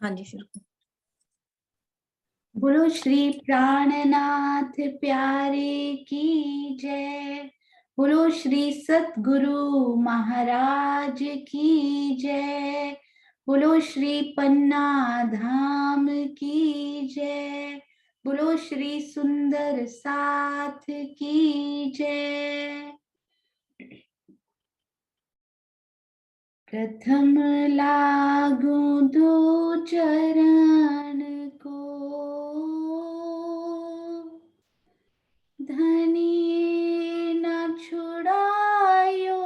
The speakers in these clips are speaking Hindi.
हाँ जी, शुरू। बोलो श्री प्राणनाथ प्यारे की जय। बोलो श्री सतगुरु महाराज की जय। बोलो श्री पन्ना धाम की जय। बोलो श्री सुंदर साथ की जय। प्रथम लागू दो चरण को, धनिये न छुड़ायो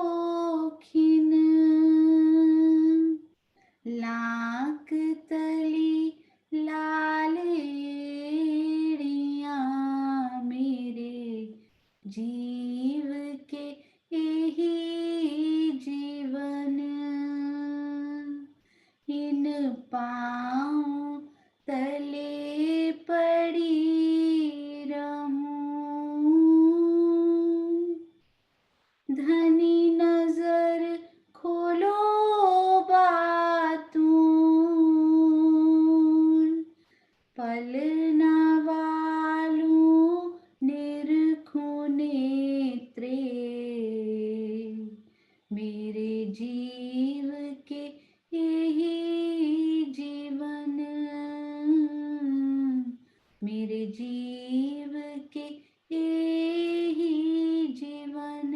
खिन। लाक तली लाल एड़ियां मेरे जीव के यही जीवन। इन पाँव तले पड़ी रहूं, धनी नजर खोलो बातूं, पल न वालूं निरखूं नेत्रे, मेरे जीव के यही जीवन। मेरे जीव के यही जीवन।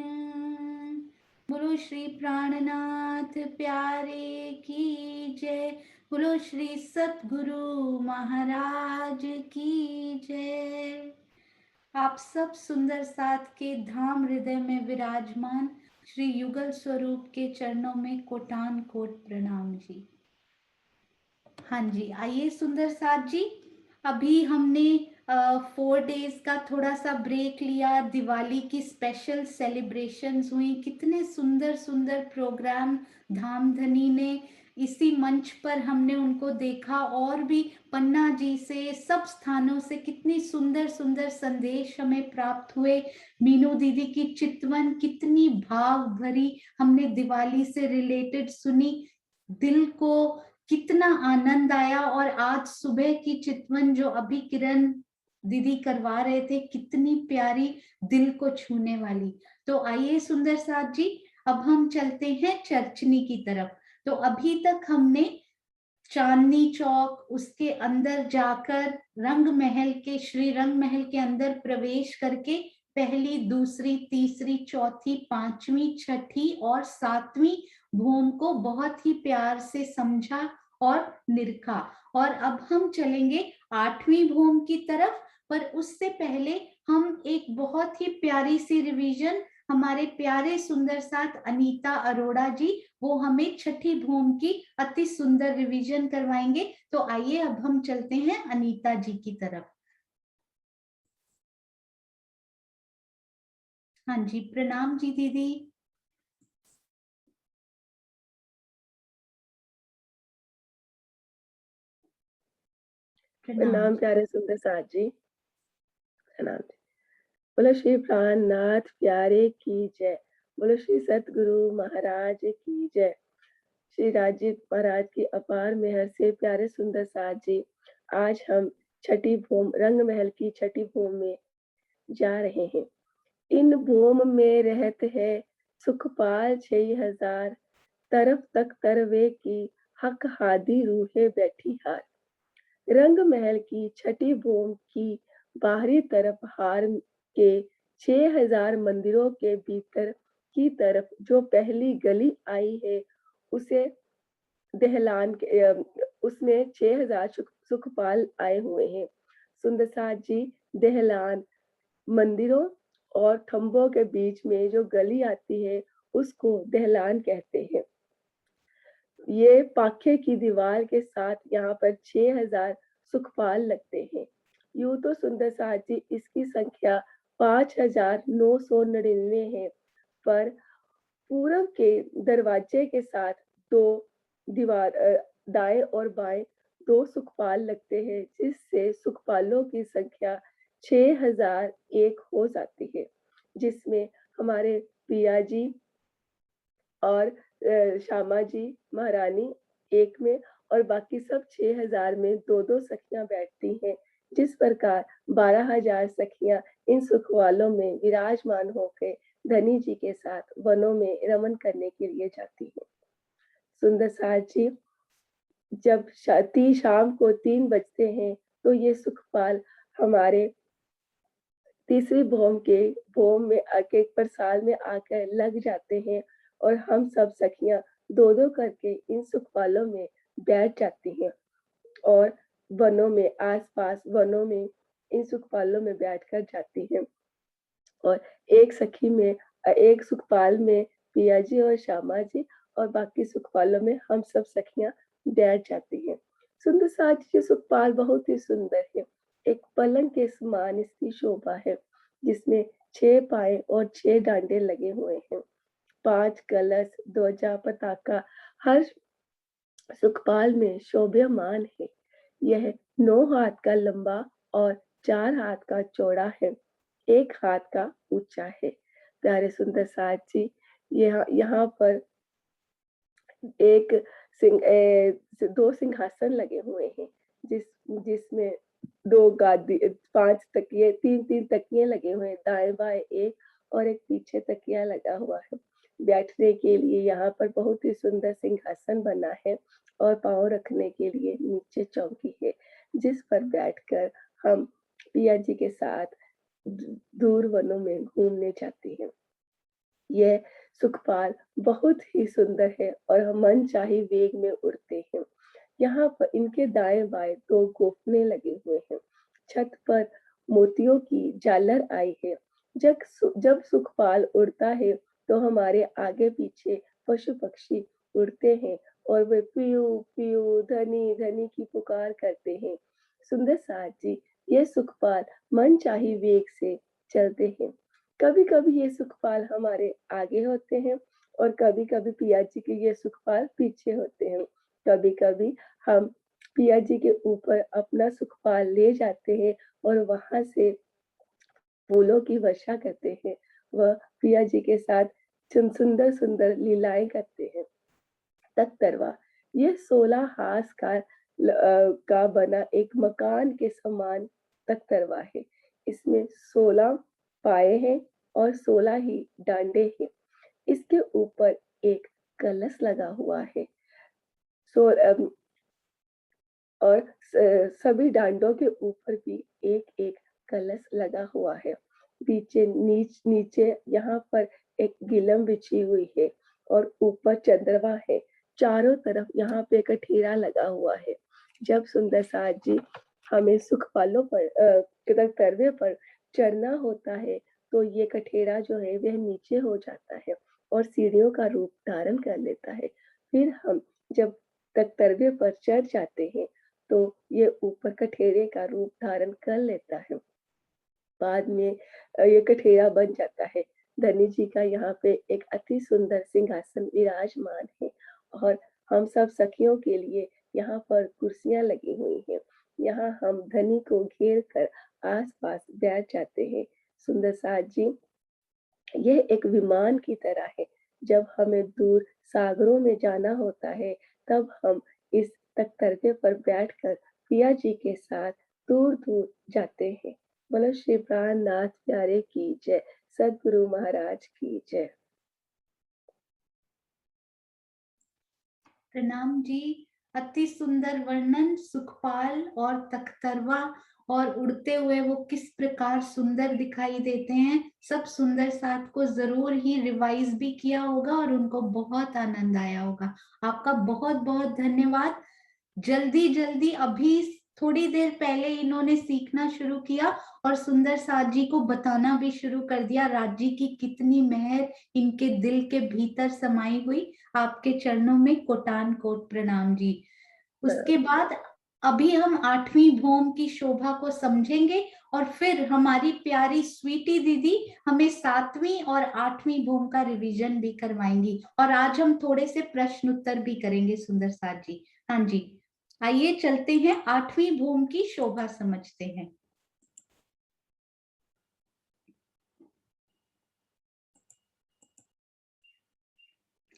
बोलो श्री प्राणनाथ प्यारे की जय। बोलो श्री सतगुरु महाराज की जय। आप सब सुंदर साथ के धाम हृदय में विराजमान श्री युगल स्वरूप के चरणों में कोटान कोट प्रणाम जी। हाँ जी, आइए सुंदर साथ जी, अभी हमने 4 डेज का थोड़ा सा ब्रेक लिया, दिवाली की स्पेशल सेलिब्रेशंस हुई, कितने सुंदर सुंदर प्रोग्राम धामधनी ने इसी मंच पर हमने उनको देखा, और भी पन्ना जी से सब स्थानों से कितनी सुंदर सुंदर संदेश हमें प्राप्त हुए। मीनू दीदी की चितवन कितनी भाव भरी हमने दिवाली से रिलेटेड सुनी, दिल को कितना आनंद आया। और आज सुबह की चितवन जो अभी किरण दीदी करवा रहे थे, कितनी प्यारी, दिल को छूने वाली। तो आइए सुंदर साथ जी, अब हम चलते हैं चर्चनी की तरफ। तो अभी तक हमने चांदनी चौक, उसके अंदर जाकर रंग महल के, श्री रंग महल के अंदर प्रवेश करके पहली, दूसरी, तीसरी, चौथी, पांचवी, छठी और सातवीं भूम को बहुत ही प्यार से समझा और निरखा। और अब हम चलेंगे आठवीं भूम की तरफ, पर उससे पहले हम एक बहुत ही प्यारी सी रिवीजन, हमारे प्यारे सुंदर साथ अनीता अरोड़ा जी, वो हमें छठी भूम की अति सुंदर रिवीजन करवाएंगे। तो आइए अब हम चलते हैं अनीता जी की तरफ। हाँ जी, प्रणाम जी दीदी। प्रणाम प्यारे सुंदर साथ जी। प्रणाम। बोलो श्री प्राणनाथ प्यारे की जय। बोलो श्री सतगुरु महाराज की जय। श्री राजीव महाराज की अपार मेहर से प्यारे सुंदर साथ जी, आज हम छठी भूम रंग महल की छठी भूम में जा रहे हैं। इन भूम में रहते हैं सुखपाल 6000, तरफ तक तरवे की हक हादी रूहे बैठी हार। रंग महल की छठी भूम की बाहरी तरफ हार के 6000 मंदिरों के भीतर की तरफ जो पहली गली आई है, उसे दहलान के उसमें 6000 सुखपाल आए हुए हैं। सुंदर साथ जी, दहलान मंदिरों और खंभों के बीच में जो गली आती है, उसको दहलान कहते हैं। ये पाखे की दीवार के साथ यहाँ पर 6000 सुखपाल लगते हैं। यूं तो सुंदर साथ जी, इसकी संख्या 5999 है, पर पूरब के दरवाजे के साथ दो दीवार दाएं और बाएं 2 सुखपाल लगते हैं, जिससे सुखपालों की संख्या 6001 हो जाती है, जिसमें हमारे पिया जी और श्यामा जी महारानी एक में, और बाकी सब 6000 में 2-2 सखियां बैठती हैं। जिस प्रकार 12,000 सखियां इन सुखवालों में विराजमान होकर धनी जी के साथ वनों में रमन करने के लिए जाती हैं। सुंदर सार जी, जब शाम को 3 बजते हैं तो ये सुखपाल हमारे तीसरी भौम में आके प्रसाद में आकर लग जाते हैं और हम सब सखियां 2-2 करके इन सुखपालों में बैठ जाती हैं और वनों में आस-पास वनों में इन सुखपालों में बैठकर जाती हैं। और एक सुखपाल में पिया जी और श्यामा जी और बाकी सुखपालों में हम सब सखियां बैठ जाती हैं। सुंदर साज ये सुखपाल बहुत ही सुंदर है। एक पलंग के समान इसकी शोभा है, जिसमें 6 पाए और 6 डांडे लगे हुए हैं। 5 कलश, ध्वजा, पताका हर सुखपाल में शोभायमान है। यह 9 हाथ का लंबा और 4 हाथ का चौड़ा है, 1 हाथ का ऊंचा है। प्यारे सुंदर साज जी, यहाँ पर एक 2 सिंहासन लगे हुए हैं, जिसमें 2 गादी 5 तकिए 3-3 तकिए लगे हुए हैं, दाएं-बाएं एक और एक पीछे तकिया लगा हुआ है। बैठने के लिए यहाँ पर बहुत ही सुंदर सिंहासन बना है और पाँव रखने के लिए नीचे चौकी है, जिस पर बैठकर हम पिया जी के साथ दूर वनों में घूमने जाते हैं। यह सुखपाल बहुत ही सुंदर है और हम मनचाही वेग में उड़ते हैं। यहाँ पर इनके दाएं बाएं 2 गोफने लगे हुए हैं। छत पर मोतियों की झालर आई है। जब सुखपाल उड़ता है तो हमारे आगे पीछे पशु पक्षी उड़ते हैं और वे पियू पियू धनी धनी की पुकार करते हैं। सुंदर साथ जी, ये सुखपाल मनचाही वेग से चलते हैं। कभी-कभी ये सुखपाल हमारे आगे होते हैं और कभी-कभी पिया जी के ये सुखपाल पीछे होते हैं। कभी-कभी हम पिया जी के ऊपर अपना सुखपाल ले जाते हैं और वहां से फूलों की वर्षा करते हैं। वह पिया जी के साथ सुंदर सुंदर लीलाएं करते हैं। तख्तरवा, ये 16 हाथ का बना एक मकान के समान तख्तरवा है। इसमें 16 पाए हैं और 16 ही डांडे हैं। इसके ऊपर एक कलश लगा हुआ है। सो और सभी डांडों के ऊपर भी एक एक कलश लगा हुआ है। नीचे यहाँ पर एक गिलम बिछी हुई है और ऊपर चंद्रमा है। चारों तरफ यहाँ पे कठेरा लगा हुआ है। जब सुंदर साथ जी हमें सुखपालों पर तरवे पर चढ़ना होता है तो ये कठेरा जो है वह नीचे हो जाता है और सीढ़ियों का रूप धारण कर लेता है। फिर हम जब तक तरवे पर चढ़ जाते हैं तो ये ऊपर कठेरे का रूप धारण कर लेता है। बाद में ये कठेरा बन जाता है। धनी जी का यहाँ पे एक अति सुंदर सिंहासन विराजमान है और हम सब सखियों के लिए यहाँ पर कुर्सियां लगी हुई हैं। यहाँ हम धनी को घेर कर आस-पास बैठ जाते हैं। सुंदर साथ जी, यह एक विमान की तरह है। जब हमें दूर सागरों में जाना होता है, तब हम इस तख्तरके पर बैठकर पिया जी के साथ दूर-दूर जाते हैं। बोलो श्री प्राणनाथ प्यारे की जय, सद्गुरु महाराज की जय। प्रणाम जी। अति सुंदर वर्णन सुखपाल और तख्तरवा और उड़ते हुए वो किस प्रकार सुंदर दिखाई देते हैं। सब सुंदर साथ को जरूर ही रिवाइज भी किया होगा और उनको बहुत आनंद आया होगा। आपका बहुत बहुत धन्यवाद। जल्दी जल्दी अभी थोड़ी देर पहले इन्होंने सीखना शुरू किया और सुंदर साथ जी को बताना भी शुरू कर दिया। राज जी की कितनी मेहर इनके दिल के भीतर समाई हुई। आपके चरणों में कोटान कोट प्रणाम जी। उसके बाद अभी हम 8वीं भौम की शोभा को समझेंगे और फिर हमारी प्यारी स्वीटी दीदी हमें 7वीं और 8वीं भौम का रिवीजन भी करवाएंगी और आज हम थोड़े से प्रश्न उत्तर भी करेंगे सुंदर साथ जी। हाँ जी, आइए चलते हैं 8वीं भौम की शोभा समझते हैं।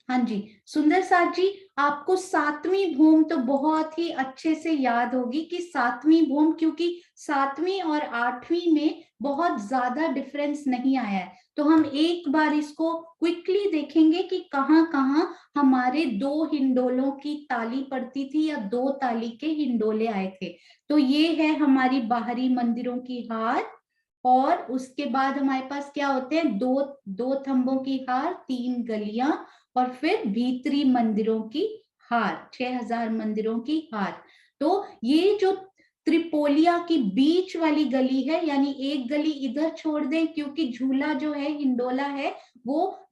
हाँ जी, सुंदर साथ जी, आपको सातवीं भूम तो बहुत ही अच्छे से याद होगी कि सातवीं भूम, क्योंकि सातवीं और आठवीं में बहुत ज्यादा डिफरेंस नहीं आया है। तो हम एक बार इसको क्विकली देखेंगे कि कहाँ कहाँ हमारे दो हिंडोलों की ताली पड़ती थी या दो ताली के हिंडोले आए थे। तो ये है हमारी बाहरी मंदिरों की हार, और उसके बाद हमारे पास क्या होते हैं, दो दो थंबों की हार, तीन गलियां, और फिर भीतरी मंदिरों की हार, 6000 मंदिरों की हार। तो ये जो त्रिपोलिया की बीच वाली गली है, यानी एक गली इधर छोड़ दें, क्योंकि झूला जो है, हिंडोला है, वो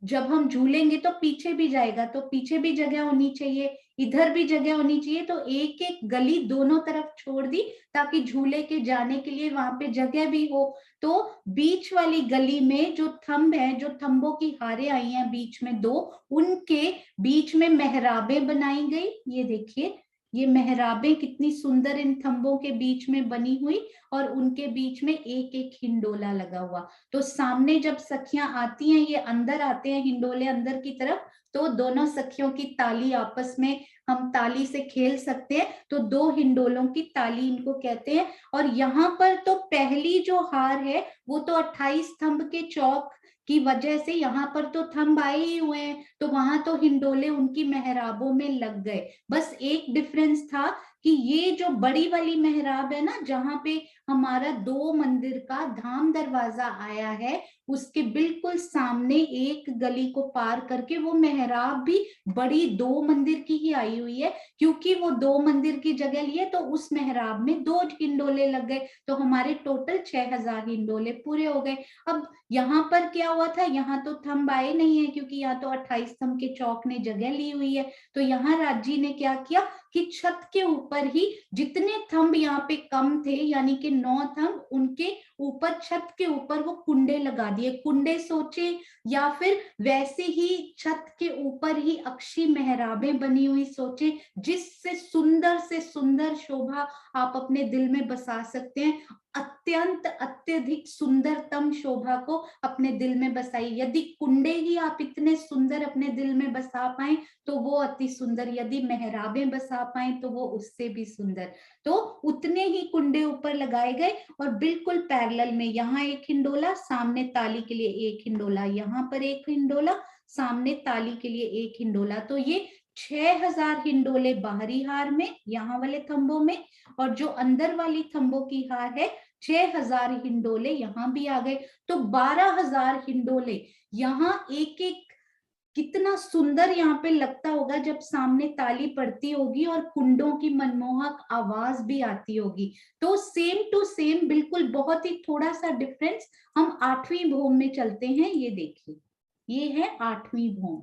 जब हम झूलेंगे तो पीछे भी जाएगा, तो पीछे भी जगह होनी चाहिए, इधर भी जगह होनी चाहिए। तो एक एक गली दोनों तरफ छोड़ दी ताकि झूले के जाने के लिए वहां पे जगह भी हो। तो बीच वाली गली में जो थंब है, जो थंबों की हारें आई हैं बीच में दो, उनके बीच में मेहराबें बनाई गई। ये देखिए, ये मेहराबें कितनी सुंदर इन थंबों के बीच में बनी हुई, और उनके बीच में एक एक हिंडोला लगा हुआ। तो सामने जब सखियां आती हैं, ये अंदर आते हैं हिंडोले अंदर की तरफ, तो दोनों सखियों की ताली आपस में, हम ताली से खेल सकते हैं, तो दो हिंडोलों की ताली इनको कहते हैं। और यहाँ पर तो पहली जो हार है वो तो 28 थंब के चौक की वजह से यहाँ पर तो थंब आए ही हुए हैं, तो वहां तो हिंडोले उनकी मेहराबों में लग गए। बस एक डिफरेंस था कि ये जो बड़ी वाली मेहराब है ना, जहां पे हमारा दो मंदिर का धाम दरवाजा आया है, उसके बिल्कुल सामने एक गली को पार करके वो मेहराब भी बड़ी दो मंदिर की ही आई हुई है, क्योंकि वो दो मंदिर की जगह लिए, तो उस मेहराब में दो हिंडोले लग गए, तो हमारे टोटल 6000 हिंडोले पूरे हो गए। अब यहाँ पर क्या हुआ था, यहाँ तो थंब आए नहीं है, क्योंकि यहाँ तो 28 थंब के चौक ने जगह ली हुई है। तो यहाँ राजी ने क्या किया कि छत के ऊपर ही जितने थंब यहाँ पे कम थे, यानी कि 9 थंब, उनके ऊपर, छत के ऊपर वो कुंडे लगा दिए। कुंडे सोचे, या फिर वैसे ही छत के ऊपर ही अक्षी मेहराबें बनी हुई सोचे, जिससे सुंदर से सुंदर शोभा आप अपने दिल में बसा सकते हैं। अत्यंत अत्यधिक सुंदरतम शोभा को अपने दिल में बसाई। यदि कुंडे ही आप इतने सुंदर अपने दिल में बसा पाए तो वो अति सुंदर, यदि मेहराबें बसा पाए तो वो उससे भी सुंदर। तो उतने ही कुंडे ऊपर लगाए गए, और बिल्कुल पैरेलल में यहाँ एक हिंडोला, सामने ताली के लिए एक हिंडोला, यहाँ पर एक हिंडोला, सामने ताली के लिए एक हिंडोला। तो ये 6000 हिंडोले बाहरी हार में, यहाँ वाले थंबों में, और जो अंदर वाली थंबों की हार है, 6000 हिंडोले यहाँ भी आ गए। तो 12000 हिंडोले यहाँ एक एक, कितना सुंदर यहाँ पे लगता होगा जब सामने ताली पड़ती होगी और कुंडों की मनमोहक आवाज भी आती होगी। तो सेम टू सेम, बिल्कुल बहुत ही थोड़ा सा डिफरेंस। हम आठवीं भूम में चलते हैं, ये देखिए, ये है आठवीं भूम।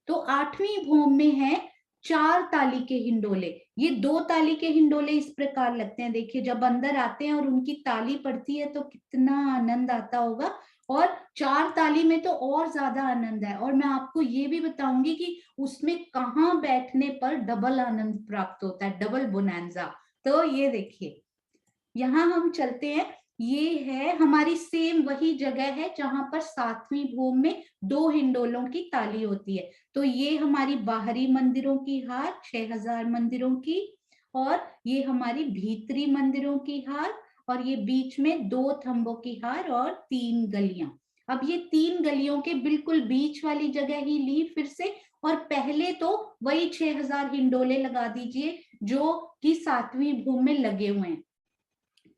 तो आठवीं भूम में है 4 ताली के हिंडोले। ये 2 ताली के हिंडोले इस प्रकार लगते हैं, देखिए जब अंदर आते हैं और उनकी ताली पड़ती है तो कितना आनंद आता होगा। और 4 ताली में तो और ज्यादा आनंद है, और मैं आपको ये भी बताऊंगी कि उसमें कहाँ बैठने पर डबल आनंद प्राप्त होता है, डबल बोनांजा। तो ये देखिए, यहाँ हम चलते हैं, ये है हमारी सेम वही जगह है जहां पर सातवीं भूम में दो हिंडोलों की ताली होती है। तो ये हमारी बाहरी मंदिरों की हार, 6000 मंदिरों की, और ये हमारी भीतरी मंदिरों की हार, और ये बीच में दो थंबों की हार और 3 गलियां। अब ये 3 गलियों के बिल्कुल बीच वाली जगह ही ली फिर से, और पहले तो वही 6000 हिंडोले लगा दीजिए जो कि सातवीं भूम में लगे हुए हैं।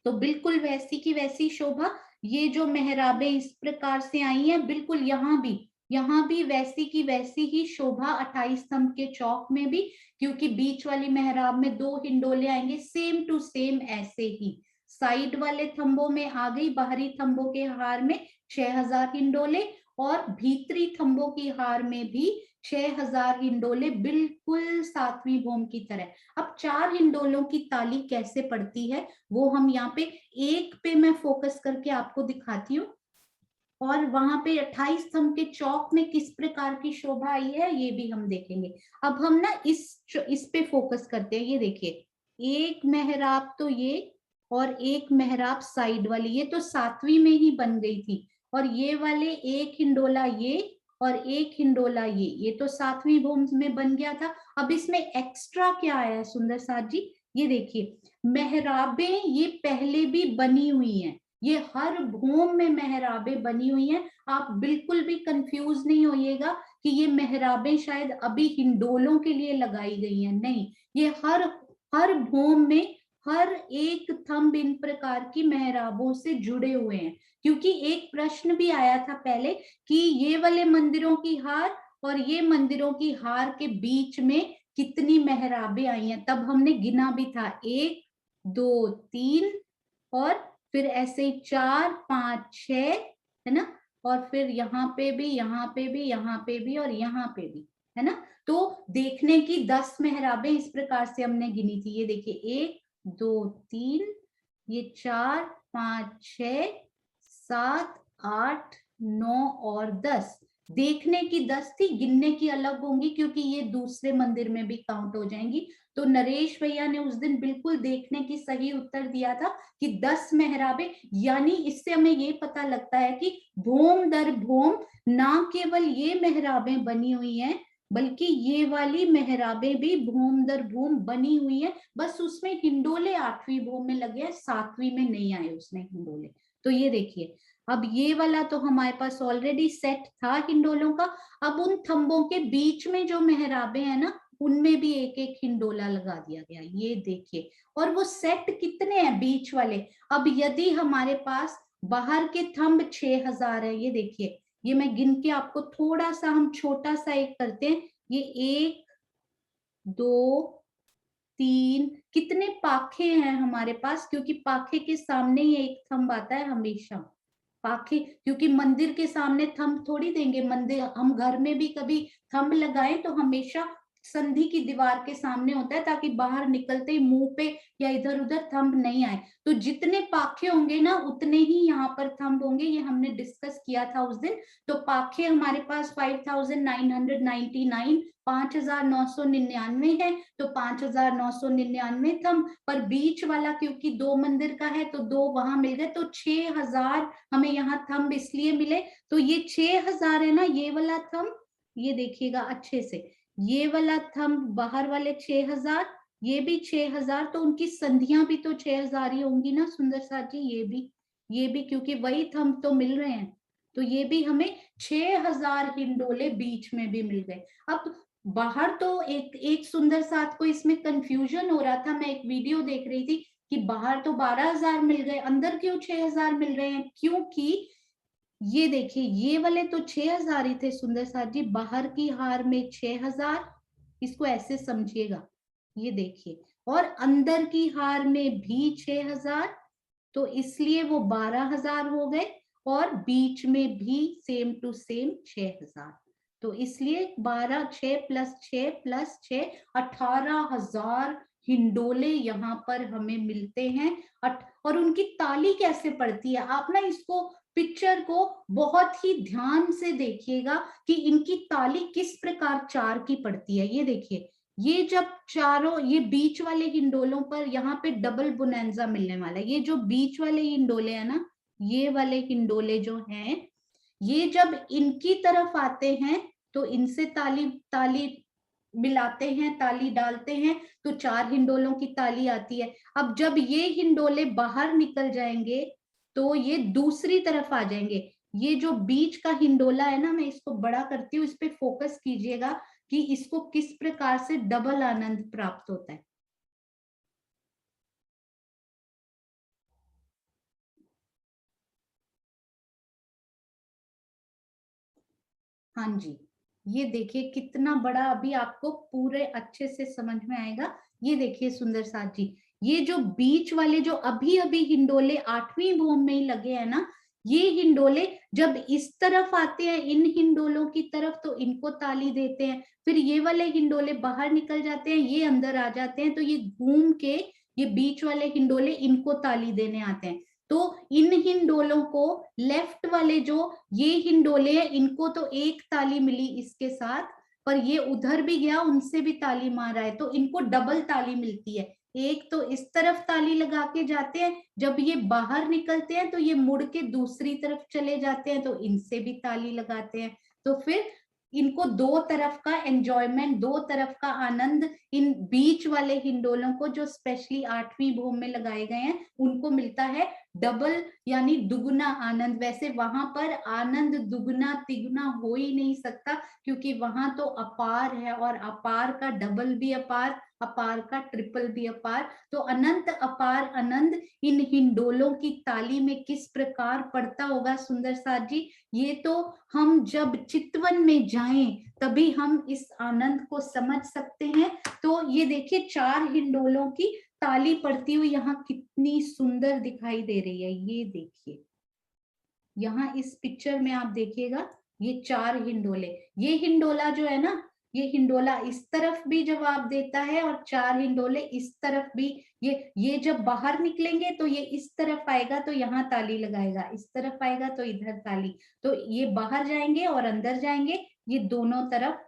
तो बिल्कुल वैसी की वैसी शोभा, ये जो मेहराबें इस प्रकार से आई हैं, बिल्कुल यहाँ भी वैसी की वैसी ही शोभा 28 स्तंभ के चौक में भी, क्योंकि बीच वाली मेहराब में दो हिंडोले आएंगे, सेम टू सेम ऐसे ही। साइड वाले थंबों में आ गई, बाहरी थंबों के हार में 6000 हिंडोले, और भीतरी थंबों की हार में भी 6000 हिंडोले, बिल्कुल सातवीं भूम की तरह। अब 4 हिंडोलों की ताली कैसे पड़ती है वो हम यहाँ पे एक पे मैं फोकस करके आपको दिखाती हूँ, और वहां पे 28 स्तंभ के चौक में किस प्रकार की शोभा आई है ये भी हम देखेंगे। अब हम ना इस पे फोकस करते हैं, ये देखिए, एक मेहराब तो ये, और एक मेहराब साइड वाली, ये तो सातवीं में ही बन गई थी, और ये वाले एक हिंडोला ये, और एक हिंडोला ये तो 7वीं भूम में बन गया था। अब इसमें एक्स्ट्रा क्या आया है सुंदर साथ जी, ये देखिए मेहराबें ये पहले भी बनी हुई हैं, ये हर भूम में मेहराबें बनी हुई हैं। आप बिल्कुल भी कंफ्यूज नहीं होइएगा कि ये मेहराबें शायद अभी हिंडोलों के लिए लगाई गई हैं, नहीं, ये हर भूम में हर एक थंब इन प्रकार की मेहराबों से जुड़े हुए हैं। क्योंकि एक प्रश्न भी आया था पहले कि ये वाले मंदिरों की हार और ये मंदिरों की हार के बीच में कितनी मेहराबें आई हैं, तब हमने गिना भी था 1 2 3 और फिर ऐसे ही 4 5 6, है ना, और फिर यहाँ पे भी, यहाँ पे भी, यहाँ पे भी और यहाँ पे भी, है ना। तो देखने की 10 मेहराबें इस प्रकार से हमने गिनी थी। ये देखिए 1 2 3, ये 4 5 6 7 8 9 और 10। देखने की 10 थी, गिनने की अलग होंगी क्योंकि ये दूसरे मंदिर में भी काउंट हो जाएंगी। तो नरेश भैया ने उस दिन बिल्कुल देखने की सही उत्तर दिया था कि 10 मेहराबें, यानी इससे हमें ये पता लगता है कि भूम दर भूम ना केवल ये मेहराबें बनी हुई हैं, बल्कि ये वाली मेहराबें भी भूम दर भूम बनी हुई हैं। बस उसमें हिंडोले 8वीं भूम में लगे हैं, 7वीं में नहीं आए उसमें हिंडोले। तो ये देखिए अब ये वाला तो हमारे पास ऑलरेडी सेट था हिंडोलों का। अब उन थंबों के बीच में जो मेहराबें हैं ना, उनमें भी एक एक हिंडोला लगा दिया गया, ये देखिए। और वो सेट कितने हैं बीच वाले, अब यदि हमारे पास बाहर के थंब 6000 है, ये देखिए, ये मैं गिन के आपको थोड़ा सा हम छोटा सा एक करते हैं, ये 1 2 3, कितने पाखे हैं हमारे पास, क्योंकि पाखे के सामने ही एक थंब आता है हमेशा। पाखे, क्योंकि मंदिर के सामने थंब थोड़ी देंगे, मंदिर हम घर में भी कभी थंब लगाएं तो हमेशा संधि की दीवार के सामने होता है, ताकि बाहर निकलते ही मुंह पे या इधर उधर थंब नहीं आए। तो जितने पाखे होंगे ना उतने ही यहाँ पर थंब होंगे, ये हमने डिस्कस किया था उस दिन। तो पाखे हमारे पास 5999, 5999 है, तो 5999 थंब, पर बीच वाला क्योंकि 2 मंदिर का है तो 2 वहां मिल गए, तो 6000 हमें यहाँ थंब इसलिए मिले। तो ये 6000 है ना, ये वाला थंब, ये देखिएगा अच्छे से, ये वाला थंब बाहर वाले 6000, ये भी 6000, तो उनकी संधियां भी तो 6000 ही होंगी ना सुंदर साथ जी, ये भी क्योंकि वही थंब तो मिल रहे हैं, तो ये भी हमें 6000 हिंडोले बीच में भी मिल गए। अब बाहर तो एक सुंदर साथ को इसमें कंफ्यूजन हो रहा था, मैं एक वीडियो देख रही थी कि बाहर तो 12000 मिल गए, अंदर क्यों 6000 मिल रहे हैं, क्योंकि ये देखिए ये वाले तो 6000 ही थे सुंदर साथ जी, बाहर की हार में 6000, इसको ऐसे समझिएगा, ये देखिए, और अंदर की हार में भी 6000, तो इसलिए वो 12000 हो गए, और बीच में भी सेम टू सेम 6000, तो इसलिए 12 6 प्लस 6 प्लस 6 18,000 हिंडोले यहाँ पर हमें मिलते हैं। और उनकी ताली कैसे पड़ती है, आप ना इसको पिक्चर को बहुत ही ध्यान से देखिएगा कि इनकी ताली किस प्रकार 4 की पड़ती है। ये देखिए, ये जब चारों, ये बीच वाले हिंडोलों पर यहाँ पे डबल बोनेंजा मिलने वाला है, ये जो बीच वाले हिंडोले है ना, ये वाले हिंडोले जो हैं, ये जब इनकी तरफ आते हैं तो इनसे ताली ताली मिलाते हैं, ताली डालते हैं, तो 4 हिंडोलों की ताली आती है। अब जब ये हिंडोले बाहर निकल जाएंगे तो ये दूसरी तरफ आ जाएंगे। ये जो बीच का हिंडोला है ना, मैं इसको बड़ा करती हूँ, इस पे फोकस कीजिएगा कि इसको किस प्रकार से डबल आनंद प्राप्त होता है। हाँ जी, ये देखिए कितना बड़ा, अभी आपको पूरे अच्छे से समझ में आएगा। ये देखिए सुंदर साथ जी, ये जो बीच वाले जो अभी अभी हिंडोले 8वीं भूम में ही लगे हैं ना, ये हिंडोले जब इस तरफ आते हैं इन हिंडोलों की तरफ तो इनको ताली देते हैं, फिर ये वाले हिंडोले बाहर निकल जाते हैं, ये अंदर आ जाते हैं, तो ये घूम के ये बीच वाले हिंडोले इनको ताली देने आते हैं। तो इन हिंडोलों को लेफ्ट वाले जो ये हिंडोले हैं, इनको तो एक ताली मिली इसके साथ, पर ये उधर भी गया उनसे भी ताली मार रहा है, तो इनको डबल ताली मिलती है। एक तो इस तरफ ताली लगा के जाते हैं, जब ये बाहर निकलते हैं तो ये मुड़ के दूसरी तरफ चले जाते हैं, तो इनसे भी ताली लगाते हैं। तो फिर इनको दो तरफ का एंजॉयमेंट, दो तरफ का आनंद इन बीच वाले हिंडोलों को जो स्पेशली 8वीं भूम में लगाए गए हैं उनको मिलता है डबल यानी दुगुना आनंद। वैसे वहां पर आनंद दुगुना तिगुना हो ही नहीं सकता, क्योंकि वहां तो अपार है, और अपार का डबल भी अपार, अपार का ट्रिपल भी अपार। तो अनंत अपार आनंद इन हिंडोलों की ताली में किस प्रकार पड़ता होगा सुंदर साथ जी, ये तो हम जब चितवन में जाएं तभी हम इस आनंद को समझ सकते हैं। तो ये देखिए 4 हिंडोलों की ताली पड़ती हुई यहाँ कितनी सुंदर दिखाई दे रही है। ये देखिए यहाँ इस पिक्चर में आप देखिएगा ये 4 हिंडोले, ये हिंडोला जो है ना, ये हिंडोला इस तरफ भी जवाब देता है और 4 हिंडोले इस तरफ भी। ये जब बाहर निकलेंगे तो ये इस तरफ आएगा तो यहाँ ताली लगाएगा, इस तरफ आएगा तो इधर ताली। तो ये बाहर जाएंगे और अंदर जाएंगे, ये दोनों तरफ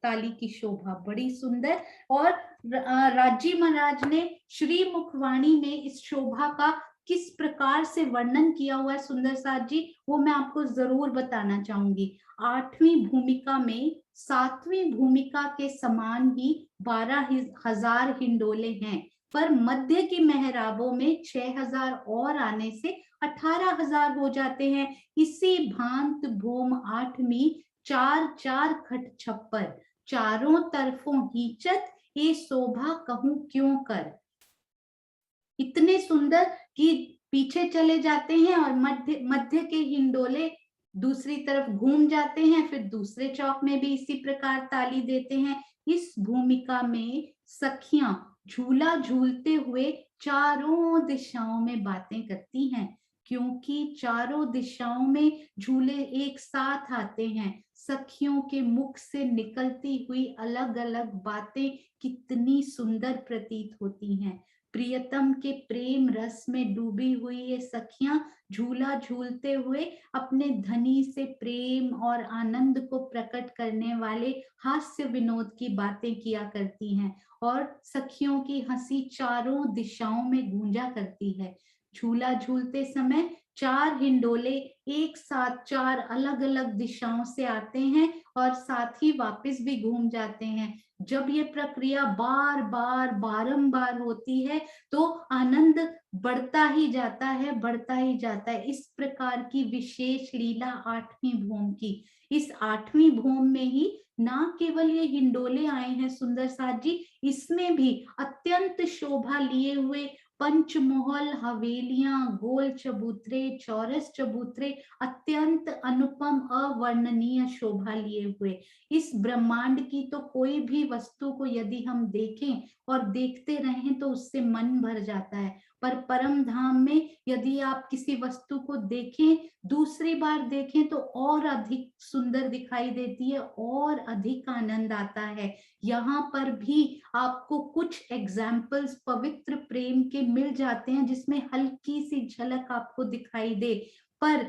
ताली की शोभा बड़ी सुंदर। और राजी महाराज ने श्री मुखवाणी में इस शोभा का किस प्रकार से वर्णन किया हुआ है सुंदर साथ जी, वो मैं आपको जरूर बताना चाहूंगी। 8वीं भूमिका में 7वीं भूमिका के समान ही 12,000 हिंडोले हैं, पर मध्य की मेहराबों में 6,000 और आने से 18,000 हो जाते हैं। इसी भांत भूम 8वीं 4 खट छप्पर, चारों तरफों हीचत ये शोभा कहूं क्यों कर। इतने सुंदर कि पीछे चले जाते हैं और मध्य के हिंडोले दूसरी तरफ घूम जाते हैं, फिर दूसरे चौक में भी इसी प्रकार ताली देते हैं। इस भूमिका में सखियां झूला झूलते हुए चारों दिशाओं में बातें करती हैं, क्योंकि चारों दिशाओं में झूले एक साथ आते हैं। सखियों के मुख से निकलती हुई अलग अलग बातें कितनी सुंदर प्रतीत होती हैं। प्रियतम के प्रेम रस में डूबी हुई ये सखियां झूला झूलते हुए अपने धनी से प्रेम और आनंद को प्रकट करने वाले हास्य विनोद की बातें किया करती हैं, और सखियों की हंसी चारों दिशाओं में गूंजा करती है। झूला झूलते समय 4 हिंडोले एक साथ 4 अलग अलग दिशाओं से आते हैं और साथ ही वापस भी घूम जाते हैं। जब ये प्रक्रिया बार बार बारंबार होती है तो आनंद बढ़ता ही जाता है, बढ़ता ही जाता है। इस प्रकार की विशेष लीला 8वीं भूम की। इस 8वीं भूम में ही ना केवल ये हिंडोले आए हैं सुंदर साथ जी, इसमें भी अत्यंत शोभा लिए हुए पंचमोहल, हवेलियां, गोल चबूतरे, चौरस चबूतरे अत्यंत अनुपम अवर्णनीय शोभा लिए हुए। इस ब्रह्मांड की तो कोई भी वस्तु को यदि हम देखें और देखते रहें तो उससे मन भर जाता है, पर परम धाम में यदि आप किसी वस्तु को देखें, दूसरी बार देखें तो और अधिक सुंदर दिखाई देती है और अधिक आनंद आता है। यहाँ पर भी आपको कुछ एग्जाम्पल्स पवित्र प्रेम के मिल जाते हैं जिसमें हल्की सी झलक आपको दिखाई दे, पर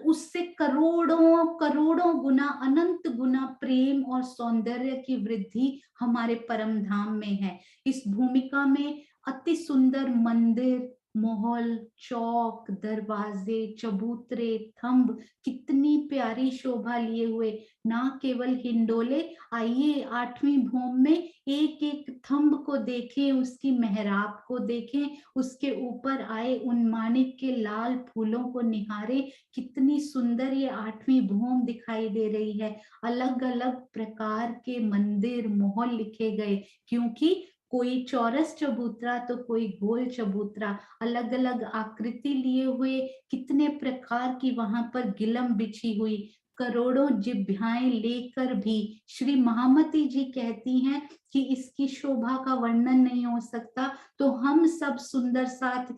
उससे करोड़ों करोड़ों गुना, अनंत गुना प्रेम और सौंदर्य की वृद्धि हमारे परम धाम में है। इस भूमिका में अति सुंदर मंदिर, महल, चौक, दरवाजे, चबूतरे, थंब कितनी प्यारी शोभा लिए हुए। ना केवल हिंडोले, आइए 8वीं भूम में एक एक थंब को देखें, उसकी मेहराब को देखें, उसके ऊपर आए उन माणिक के लाल फूलों को निहारें। कितनी सुंदर ये 8वीं भूम दिखाई दे रही है। अलग अलग प्रकार के मंदिर, महल लिखे गए, क्योंकि कोई चौरस चबूतरा तो कोई गोल चबूतरा, अलग अलग आकृति लिए हुए, कितने प्रकार की वहां पर गिलम बिछी हुई, करोड़ों जिभ्याएं लेकर भी श्री महामती जी कहती हैं कि इसकी शोभा का वर्णन नहीं हो सकता। तो हम सब सुंदर साथ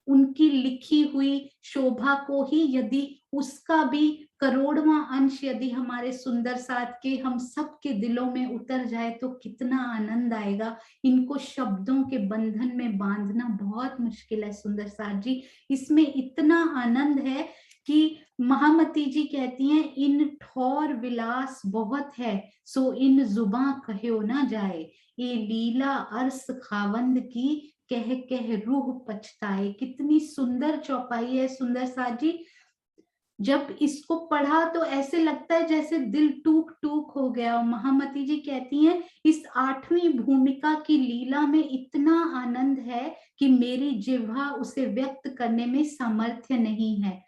उनकी लिखी हुई शोभा को ही यदि उसका भी करोड़वां अंश यदि हमारे सुंदर साथ के हम सबके दिलों में उतर जाए तो कितना आनंद आएगा। इनको शब्दों के बंधन में बांधना बहुत मुश्किल है सुंदर साथ जी। इसमें इतना आनंद है कि महामती जी कहती हैं, इन ठौर विलास बहुत है सो इन जुबां कहो ना जाए, ये लीला अरस खावंद की कह रूह पछताए। कितनी सुंदर चौपाई है सुंदर साथ जी। जब इसको पढ़ा तो ऐसे लगता है जैसे दिल टूक टूक हो गया। और महामती जी कहती हैं, इस 8वीं भूमिका की लीला में इतना आनंद है कि मेरी जिह्वा उसे व्यक्त करने में सामर्थ्य नहीं है।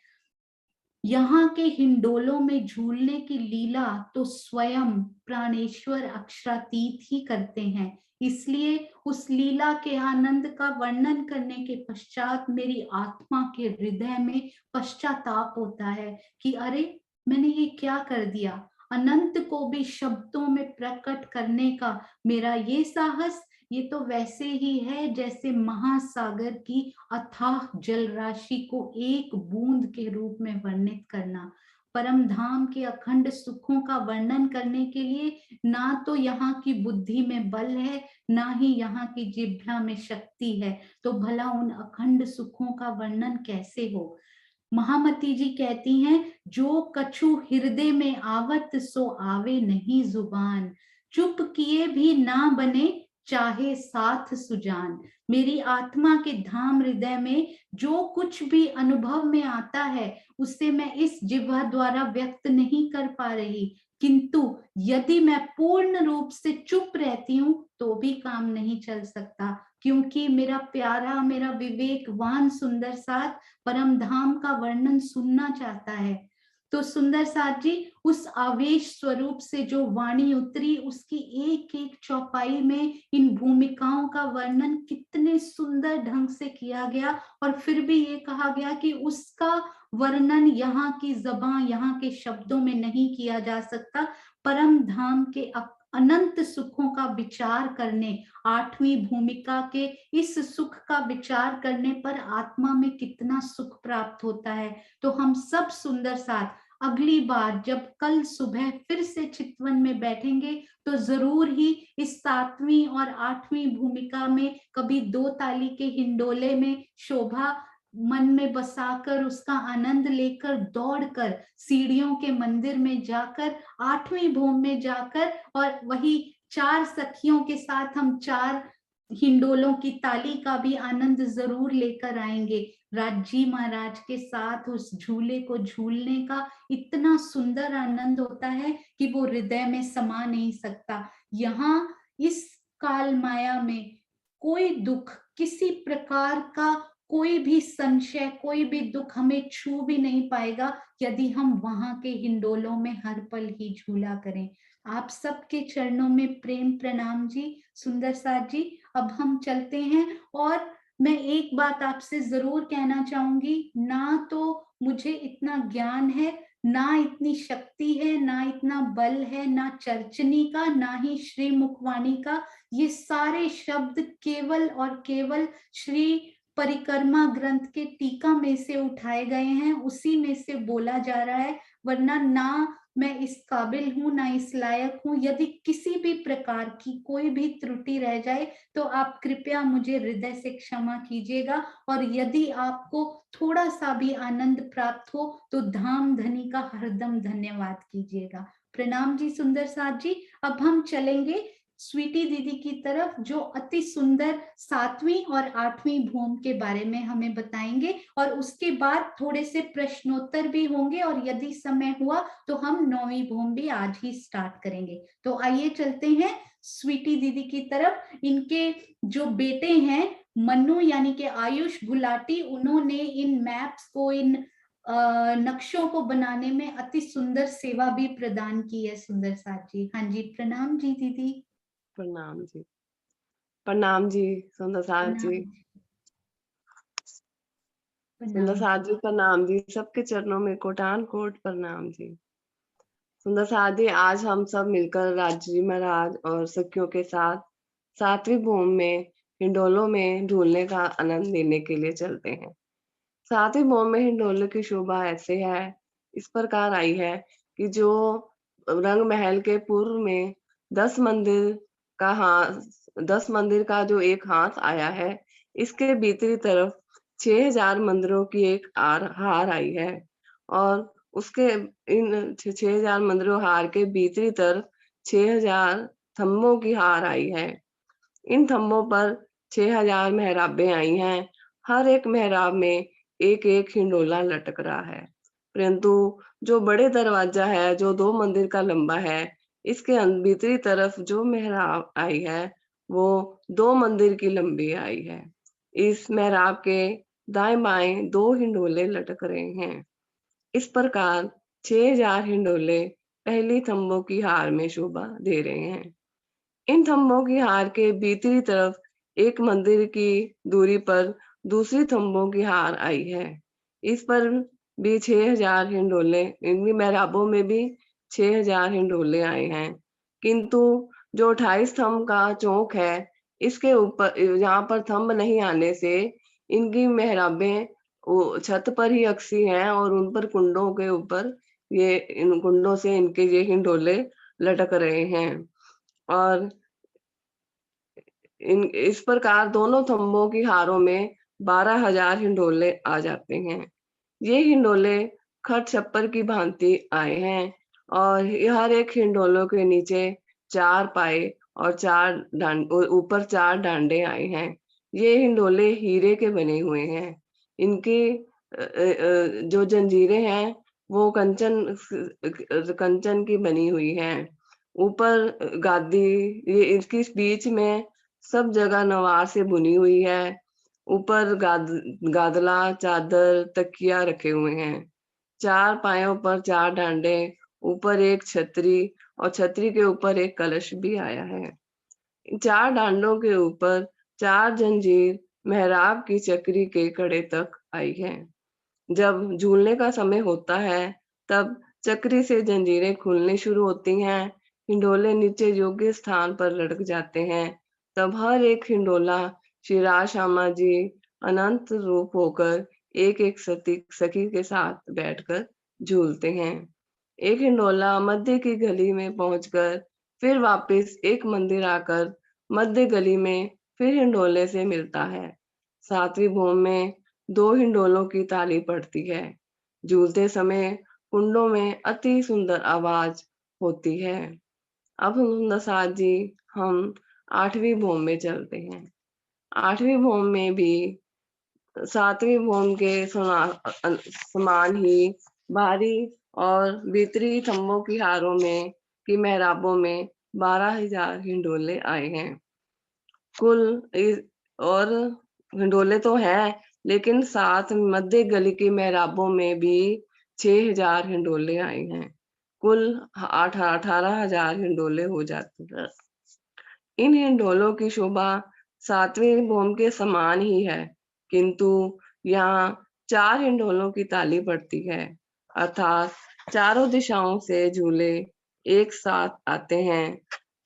यहाँ के हिंडोलों में झूलने की लीला तो स्वयं प्राणेश्वर अक्षरातीत ही करते हैं। इसलिए उस लीला के आनंद का वर्णन करने के पश्चात मेरी आत्मा के हृदय में पश्चाताप होता है कि अरे, मैंने ये क्या कर दिया। अनंत को भी शब्दों में प्रकट करने का मेरा ये साहस, ये तो वैसे ही है जैसे महासागर की अथाह जल राशि को एक बूंद के रूप में वर्णित करना। परम धाम के अखंड सुखों का वर्णन करने के लिए ना तो यहाँ की बुद्धि में बल है, ना ही यहाँ की जिह्वा में शक्ति है, तो भला उन अखंड सुखों का वर्णन कैसे हो। महामती जी कहती हैं, जो कछु हृदय में आवत सो आवे नहीं जुबान, चुप किए भी ना बने चाहे साथ सुजान। मेरी आत्मा के धाम हृदय में जो कुछ भी अनुभव में आता है उसे मैं इस जिह्वा द्वारा व्यक्त नहीं कर पा रही, किंतु यदि मैं पूर्ण रूप से चुप रहती हूँ तो भी काम नहीं चल सकता, क्योंकि मेरा प्यारा, मेरा विवेकवान सुंदर साथ परम धाम का वर्णन सुनना चाहता है। तो सुंदर साथ जी, उस आवेश स्वरूप से जो वाणी उतरी, उसकी एक एक चौपाई में इन भूमिकाओं का वर्णन कितने सुंदर ढंग से किया गया। और फिर भी ये कहा गया कि उसका वर्णन यहाँ की ज़बान, यहाँ के शब्दों में नहीं किया जा सकता। परम धाम के अनंत सुखों का विचार करने, 8वीं भूमिका के इस सुख का विचार करने पर आत्मा में कितना सुख प्राप्त होता है। तो हम सब सुंदर साथ अगली बार जब कल सुबह फिर से चितवन में बैठेंगे तो जरूर ही इस 7वीं और 8वीं भूमिका में कभी 2 ताली के हिंडोले में शोभा मन में बसाकर, उसका आनंद लेकर, दौड़कर सीढ़ियों के मंदिर में जाकर, 8वीं भूमि में जाकर और वही 4 सखियों के साथ हम 4 हिंडोलों की ताली का भी आनंद जरूर लेकर आएंगे। राजी महाराज के साथ उस झूले को झूलने का इतना सुंदर आनंद होता है कि वो हृदय में समा नहीं सकता। यहाँ इस काल माया में कोई दुख, किसी प्रकार का कोई भी संशय, कोई भी दुख हमें छू भी नहीं पाएगा यदि हम वहां के हिंडोलों में हर पल ही झूला करें। आप सबके चरणों में प्रेम प्रणाम जी, सुंदर साथ जी। अब हम चलते हैं और मैं एक बात आपसे जरूर कहना चाहूंगी, ना तो मुझे इतना ज्ञान है, ना इतनी शक्ति है, ना इतना बल है, ना चर्चनी का, ना ही श्री मुखवाणी का। ये सारे शब्द केवल और केवल श्री परिक्रमा ग्रंथ के टीका में से उठाए गए हैं, उसी में से बोला जा रहा है। वरना ना मैं इस काबिल हूं, ना इस लायक हूं। यदि किसी भी प्रकार की कोई भी त्रुटि रह जाए तो आप कृपया मुझे हृदय से क्षमा कीजिएगा। और यदि आपको थोड़ा सा भी आनंद प्राप्त हो तो धाम धनी का हरदम धन्यवाद कीजिएगा। प्रणाम जी सुंदर साथ जी। अब हम चलेंगे स्वीटी दीदी की तरफ, जो अति सुंदर 7वीं और 8वीं भूमि के बारे में हमें बताएंगे, और उसके बाद थोड़े से प्रश्नोत्तर भी होंगे, और यदि समय हुआ तो हम 9वीं भूमि भी आज ही स्टार्ट करेंगे। तो आइए चलते हैं स्वीटी दीदी की तरफ। इनके जो बेटे हैं मन्नू यानी कि आयुष गुलाटी, उन्होंने इन मैप्स को, इन नक्शों को बनाने में अति सुंदर सेवा भी प्रदान की है सुंदर साथ जी। हाँ जी, प्रणाम जी दीदी। प्रणाम जी, प्रणाम जी सुंदर साथ जी, सुंदर प्रणाम साथ जी। जी प्रणाम जी, सबके चरणों में कोटान कोट प्रणाम जी। सुंदर साथ जी, आज हम सब मिलकर राज जी महाराज और सखियों के साथ 7वीं भूमि में हिंडोलों में झूलने का आनंद लेने के लिए चलते हैं। 7वीं भूमि में हिंडोले की शोभा ऐसे है, इस प्रकार आई है कि जो रंग महल के पूर्व में 10 मंदिर का हाथ 10 मंदिर का जो एक हाथ आया है, इसके भीतरी तरफ 6000 मंदिरों की एक हार आई है। और उसके इन 6000 मंदिरों हार के भीतरी तरफ 6000 थंबों की हार आई है। इन थंबों पर 6000 मेहराबें आई हैं। हर एक मेहराब में एक एक हिंडोला लटक रहा है। परंतु जो बड़े दरवाजा है, जो 2 मंदिर का लंबा है, इसके भीतरी तरफ जो मेहराब आई है, वो 2 मंदिर की लंबी आई है। इस मेहराब के दाएं-बाएं 2 हिंडोले लटक रहे हैं। इस प्रकार 6000 हिंडोले पहली थंबों की हार में शोभा दे रहे हैं। इन थंबों की हार के भीतरी तरफ एक मंदिर की दूरी पर दूसरी थंबों की हार आई है। इस पर भी 6000 हिंडोले, इनकी मेहराबों में भी 6000 हिंडोले आए हैं। किंतु जो 28 थंब का चौक है, इसके ऊपर यहाँ पर थंब नहीं आने से इनकी मेहराबें वो छत पर ही अकसी हैं और उन पर कुंडों के ऊपर ये इन कुंडों से इनके ये हिंडोले लटक रहे हैं। और इस प्रकार दोनों थंबों की हारों में 12,000 हिंडोले आ जाते हैं। ये हिंडोले खट छप्पर की भांति आए हैं और हर एक हिंडोलों के नीचे 4 पाए और 4 ऊपर 4 डांडे आए हैं। ये हिंडोले हीरे के बने हुए हैं। इनकी जो जंजीरें हैं वो कंचन की बनी हुई हैं। ऊपर गादी, ये इसकी बीच में सब जगह नवार से बुनी हुई है। ऊपर गादला, चादर, तकिया रखे हुए हैं। 4 पायों पर 4 डांडे, ऊपर एक छतरी और छतरी के ऊपर एक कलश भी आया है। इन 4 डांडों के ऊपर 4 जंजीर मेहराब की चक्री के कड़े तक आई है। जब झूलने का समय होता है, तब चक्री से जंजीरें खुलनी शुरू होती हैं। हिंडोले नीचे योग्य स्थान पर लटक जाते हैं। तब हर एक हिंडोला श्री राज श्यामा जी अनंत रूप होकर एक-एक सखी के साथ बैठकर झूलते हैं। एक हिंडोला मध्य की गली में पहुंचकर फिर वापस एक मंदिर आकर मध्य गली में फिर हिंडोले से मिलता है। 7वीं भूमि में 2 हिंडोलों की ताली पड़ती है। झूलते समय कुंडों में अति सुंदर आवाज होती है। अब सुंदर साथ जी हम 8वीं भूमि में चलते हैं। 8वीं भूमि में भी 7वीं भूमि के समान ही बाहरी और भीतरी थंबों की हारों में की मेहराबों में 12,000 हिंडोले आए हैं। कुल और हिंडोले तो हैं, लेकिन साथ मध्य गली की मेहराबों में भी 6,000 हिंडोले आए हैं। कुल 18,000 हिंडोले हो जाते हैं। इन हिंडोलों की शोभा 7वीं भूमि के समान ही है, किंतु यहाँ 4 हिंडोलों की ताली पड़ती है, अर्थात चारों दिशाओं से झूले एक साथ आते हैं।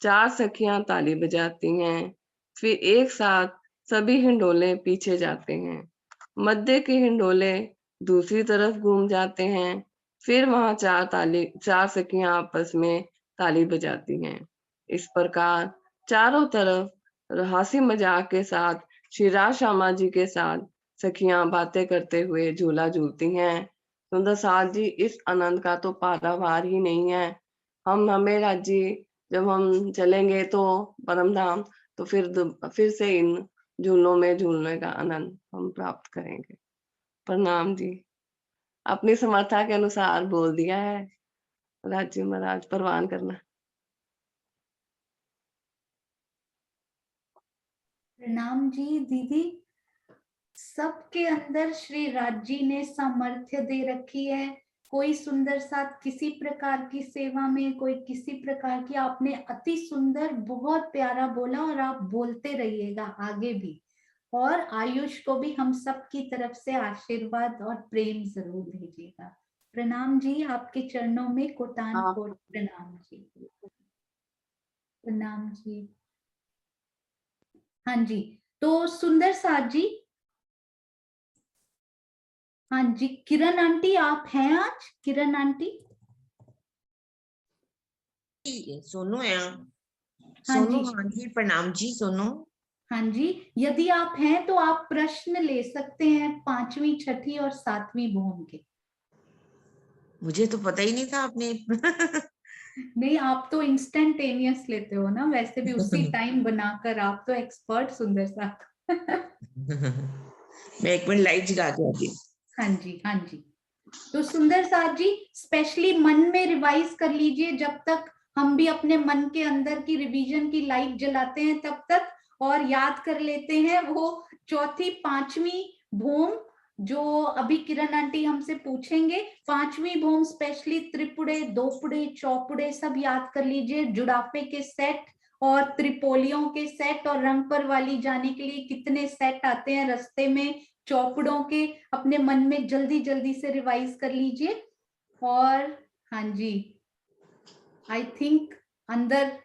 4 सखियां ताली बजाती हैं, फिर एक साथ सभी हिंडोले पीछे जाते हैं। मध्य के हिंडोले दूसरी तरफ घूम जाते हैं, फिर वहां 4 सखियां आपस में ताली बजाती हैं। इस प्रकार चारों तरफ हंसी मजाक के साथ श्री राज श्यामा जी के साथ सखियां बातें करते हुए झूला झूलती हैं। सुंदर साथ जी, इस आनंद का तो पारावार ही नहीं है। हमें राज जी, जब हम चलेंगे तो परम धाम, तो फिर से इन झूलों में झूलने का आनंद हम प्राप्त करेंगे। प्रणाम जी। अपनी समर्था के अनुसार बोल दिया है। राज जी महाराज परवान करना। प्रणाम जी दीदी। सबके अंदर श्री राज जी ने सामर्थ्य दे रखी है। कोई सुंदर साथ किसी प्रकार की सेवा में, कोई किसी प्रकार की। आपने अति सुंदर, बहुत प्यारा बोला और आप बोलते रहिएगा आगे भी। और आयुष को भी हम सब की तरफ से आशीर्वाद और प्रेम जरूर भेजिएगा। प्रणाम जी, आपके चरणों में कोटान कोट प्रणाम जी। प्रणाम जी। हाँ जी, तो सुंदर साथ जी। हाँ जी, किरण आंटी आप हैं आज? किरण आंटी सोनू है। हाँ सोनू, जी। हाँ जी, प्रणाम जी सोनू। हाँ जी, यदि आप हैं तो आप प्रश्न ले सकते हैं 5वीं, 6ठी और 7वीं भूमि के। मुझे तो पता ही नहीं था आपने नहीं, आप तो इंस्टेंटेनियस लेते हो ना, वैसे भी उसी टाइम बनाकर। आप तो एक्सपर्ट सुंदर साथ। मैं 1 मिनट लाइट जगा के आती हूँ। हाँ जी, हाँ जी। तो सुंदर साथ जी स्पेशली मन में रिवाइज कर लीजिए, जब तक हम भी अपने मन के अंदर की रिवीजन की लाइट जलाते हैं तब तक, और याद कर लेते हैं वो चौथी पांचवी भूम जो अभी किरण आंटी हमसे पूछेंगे। पांचवी भूम स्पेशली त्रिपुड़े, दोपुड़े, चौपुड़े सब याद कर लीजिए। जुड़ाफे के सेट और त्रिपोलियों के सेट, और रंग पर वाली जाने के लिए कितने सेट आते हैं रास्ते में चौपड़ों के, अपने मन में जल्दी जल्दी से रिवाइज कर लीजिए। और हाँ जी, आई थिंक अंदर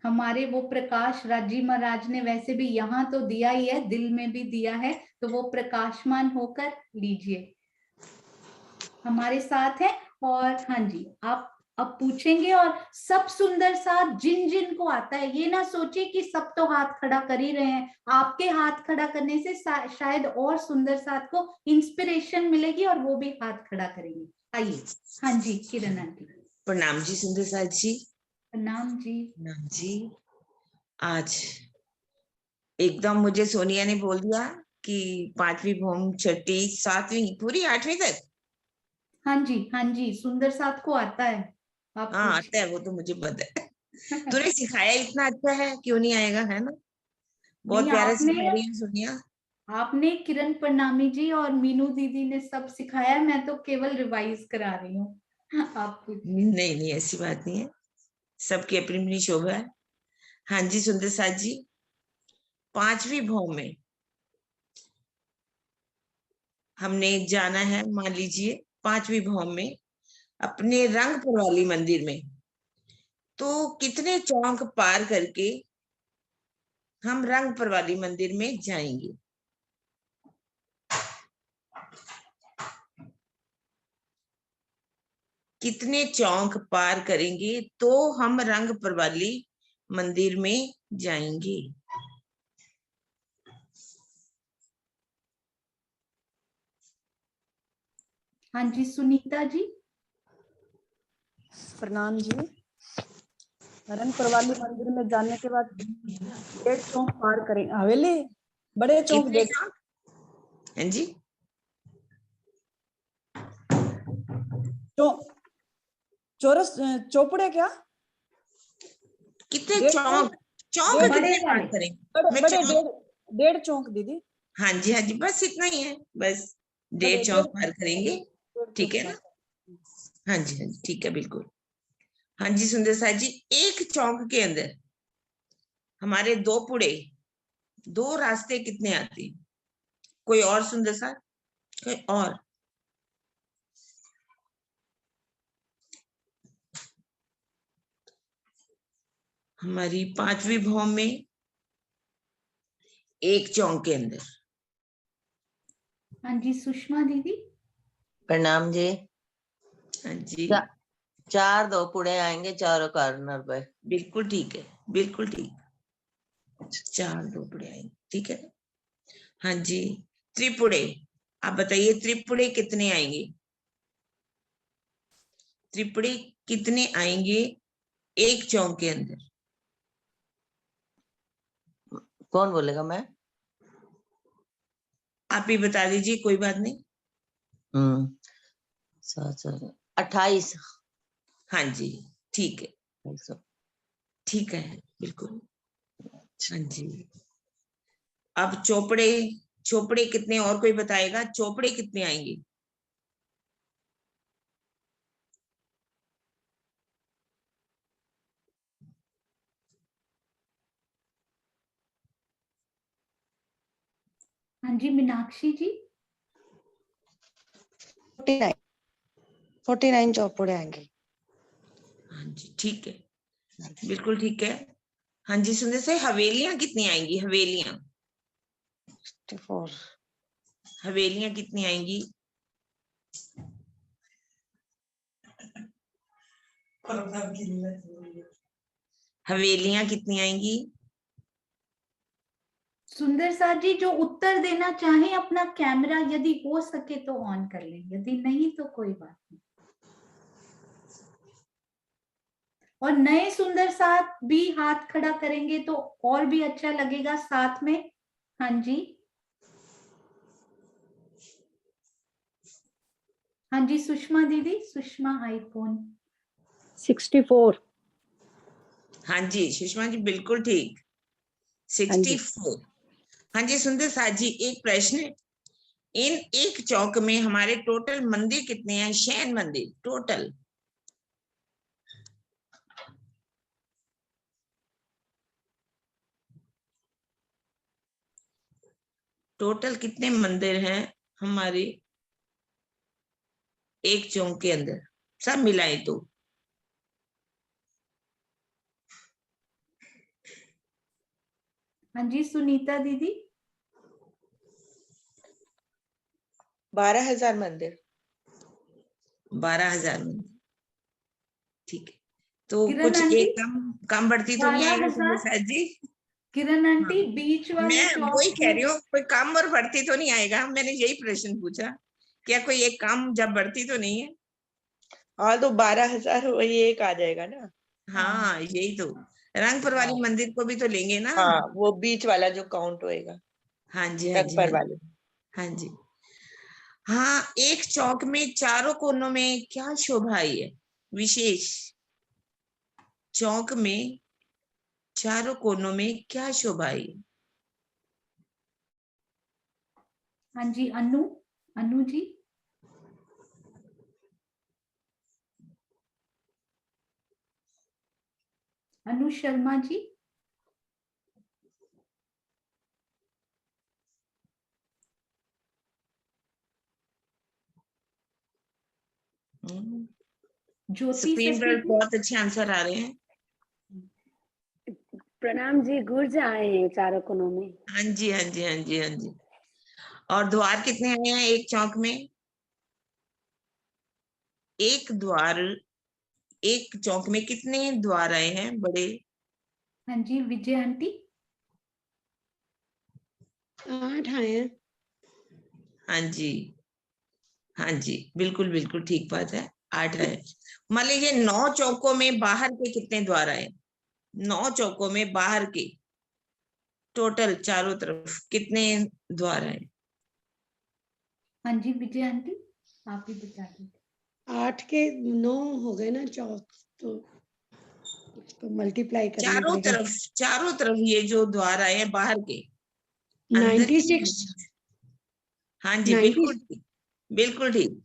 हमारे वो प्रकाश राजी महाराज ने वैसे भी यहाँ तो दिया ही है, दिल में भी दिया है, तो वो प्रकाशमान होकर लीजिए, हमारे साथ है। और हाँ जी, आप अब पूछेंगे, और सब सुंदर साथ जिन जिन को आता है, ये ना सोचे कि सब तो हाथ खड़ा कर ही रहे हैं, आपके हाथ खड़ा करने से शायद और सुंदर साथ को इंस्पिरेशन मिलेगी और वो भी हाथ खड़ा करेंगे। आइए, हाँ जी किरण आंटी। प्रणाम जी सुंदर साथ जी। प्रणाम जी। प्रणाम जी। आज एकदम मुझे सोनिया ने बोल दिया कि पांचवी भूम, छठी, सातवीं, पूरी आठवीं तक। हाँ जी, हाँ जी, सुंदर साथ को आता है। आप हाँ आता है, वो तो मुझे पता है। तूने सिखाया इतना अच्छा है, क्यों नहीं आएगा, है ना? बहुत नहीं, प्यारा आपने सिखा रही है सोनिया। आपने किरण प्रणामी जी और मीनू दीदी ने सब सिखाया, मैं तो केवल रिवाइज करा रही हूँ। आप नहीं नहीं, ऐसी बात नहीं है, सबकी अपनी अपनी शोभा है। हाँ जी सुंदर साथ जी, पांचवी भौम में हमने जाना है, मान लीजिए पांचवी भौम में अपने रंगपुर वाली मंदिर में, तो कितने चौक पार करके हम रंगपुर वाली मंदिर में जाएंगे? कितने चौक पार करेंगे तो हम रंगपुर वाली मंदिर में जाएंगे? हाँ जी सुनीता जी। प्रणाम जी। रंगपुर वाली मंदिर में जाने के बाद 1.5 चौक पार करें, हवेली बड़े चौक कितने चौक? हाँ जी, चौरस चौपड़े क्या? कितने 1.5 चौक? चौक डेढ़- कितने पार वाले। करेंगे? बड़े मैं बड़े चौक, 1.5 चौक दीदी। हाँ जी, बस इतना ही है, बस बड़े 1.5 चौक पार करेंगे। 1.5 ठीक चौक है पार ना? हाँ जी, ठीक है, बिल्कुल। हाँ जी सुंदर साथ जी, एक चौक के अंदर हमारे दो पुड़े, दो रास्ते कितने आते हैं? कोई और सुंदर साथ, कोई और? हमारी पांचवी भौम में एक चौक के अंदर। हाँ जी सुषमा दीदी। प्रणाम जी। हाँ जी, 4 दोपुड़े आएंगे चारों कॉर्नर पे। बिल्कुल ठीक है, बिल्कुल ठीक, 4 दोपड़े आएंगे, ठीक है। हाँ जी, त्रिपुड़े, आप बताइए त्रिपुड़े कितने आएंगे? त्रिपुड़े कितने आएंगे एक चौक के अंदर? कौन बोलेगा? मैं। आप ही बता दीजिए, कोई बात नहीं। 28। हाँ जी, ठीक है, ठीक है, बिल्कुल। हाँ जी, अब चौपड़े, चौपड़े कितने, और कोई बताएगा चौपड़े कितने आएंगे? हाँ जी मीनाक्षी जी। 49 चौपुड़े आएंगे। हाँ जी, ठीक है, बिल्कुल ठीक है। हाँ जी सुंदर से, हवेलियां कितनी आएंगी? हवेलियां, 54 हवेलियां कितनी आएंगी? हवेलियां कितनी आएंगी? सुंदर साथ जी जो उत्तर देना चाहे अपना कैमरा यदि हो सके तो ऑन कर लें, यदि नहीं तो कोई बात नहीं। और नए सुंदर साथ भी हाथ खड़ा करेंगे तो और भी अच्छा लगेगा साथ में। हाँ जी, हाँ जी सुषमा दीदी, सुषमा आईफोन। 64। हाँ जी सुषमा जी बिल्कुल ठीक, 64। हाँ जी सुंदर साथ जी, एक प्रश्न, इन एक चौक में हमारे टोटल मंदिर कितने हैं? शैन मंदिर टोटल कितने मंदिर हैं हमारे एक चौक के अंदर, सब मिलाए तो? हाँ जी सुनीता दीदी। 12,000 मंदिर। 12,000 मंदिर, ठीक है। तो किरण कुछ आंटी, एक कम बढ़ती तो नहीं आएगा सुंदर 12,000। साथ जी? किरण हाँ, आंटी बीच वाले मैं चौक वही कह पे। रही हूँ, कोई कम और बढ़ती तो नहीं आएगा, मैंने यही प्रश्न पूछा, क्या कोई एक काम जब बढ़ती तो नहीं है? हाँ तो 12,000 वही एक आ जाएगा ना। हाँ यही तो, रंगपुर वाली मंदिर को भी तो लेंगे ना। हाँ वो बीच वाला जो काउंट होएगा हाँ जी हाँ जी रंगपर वाले। हाँ जी। हाँ, एक चौक में चारों कोनों में क्या शोभा आई है विशेष? चौक में चारों कोनों में क्या शोभा आई है? हाँ जी अनु, अनु जी। अनु शर्मा जी। ज्योति स्क्रीन सखी पर जी। बहुत अच्छे आंसर आ रहे हैं। प्रणाम जी, गुर्ज आए हैं चारों कोनों में। हाँ जी हाँ जी हाँ जी हाँ जी। और द्वार कितने आए हैं एक चौक में? एक द्वार, एक चौक में कितने द्वार आए हैं बड़े? हाँ जी विजय आंटी। 8 आए हैं। हाँ जी हाँ जी बिल्कुल बिल्कुल ठीक बात है, 8 है। मान लीजिए 9 चौकों में बाहर के कितने द्वार आए? 9 चौकों में बाहर के टोटल चारों तरफ कितने द्वार आए? हाँ जी विजय आंटी, आप ही बता दीजिए। 8 के 9 हो गए ना चौक, तो इसको मल्टीप्लाई करना पड़ेगा। चारों तरफ ये जो द्वार आए हैं बाहर के, अंदर के 96। हाँ जी 90। बिल्कुल ठीक, बिल्कुल ठीक।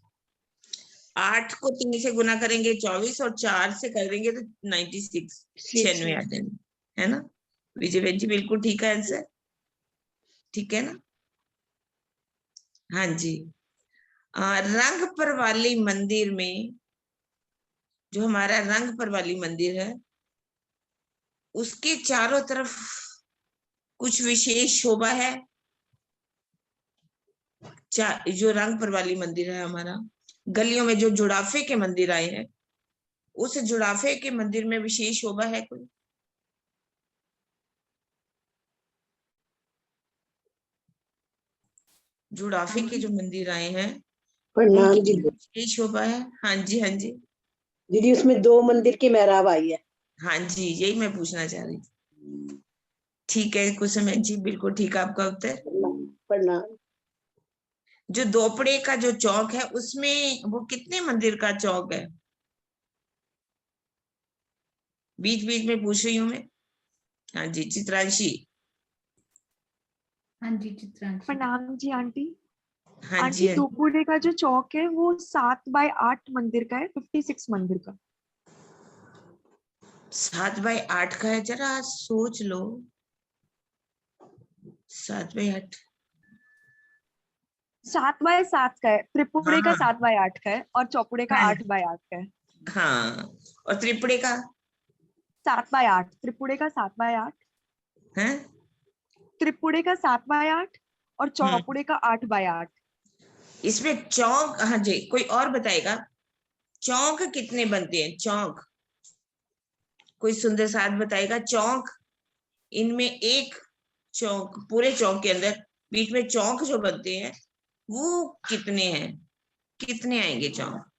8 को 3 से गुना करेंगे 24 और 4 से करेंगे तो 96, 96 आ जाएंगे, है ना? विजय बहन जी बिल्कुल ठीक है आंसर, ठीक है ना? हाँ जी। रंगपर वाली मंदिर में, जो हमारा रंगपर वाली मंदिर है, उसके चारों तरफ कुछ विशेष शोभा है? जो रंगपर वाली मंदिर है हमारा, गलियों में जो जुड़ाफे के मंदिर आए हैं, उस जुड़ाफे के मंदिर में विशेष शोभा है कोई? जुड़ाफे के जो मंदिर आए हैं प्रणाम उनकी जी। विशेष शोभा है? हाँ जी हाँ जी दीदी उसमें 2 मंदिर की मेहराब आई है। हाँ जी, यही मैं पूछना चाह रही थी। ठीक है कुसुम जी, बिल्कुल ठीक है आपका उत्तर। प्रणाम। जो दोपड़े का जो चौक है उसमें वो कितने मंदिर का चौक है? बीच बीच में पूछ रही हूँ मैं। हाँ जी चित्रांशी। हाँ जी चित्रांशी। प्रणाम जी आंटी। हाँ जी आंटी हाँ जी। दोपुरे का जो चौक है वो 7/8 मंदिर का है, 56 मंदिर का। 7/8 का है, जरा सोच लो। 7/8। 7/7 का है, त्रिपुरे का हाँ 7/8 का है और चौपुड़े का हाँ 8/8 का है। हाँ, और त्रिपुरे का 7/8, त्रिपुरे का 7/8, है? त्रिपुरे का 7/8 और चौपुड़े का 8/8। इसमें चौक, हाँ जी कोई और बताएगा चौक कितने बनते हैं? चौक कोई सुंदर साथ बताएगा, चौक इनमें एक चौक, पूरे चौक के अंदर बीच में चौक जो बनते हैं वो कितने हैं? कितने आएंगे चौक?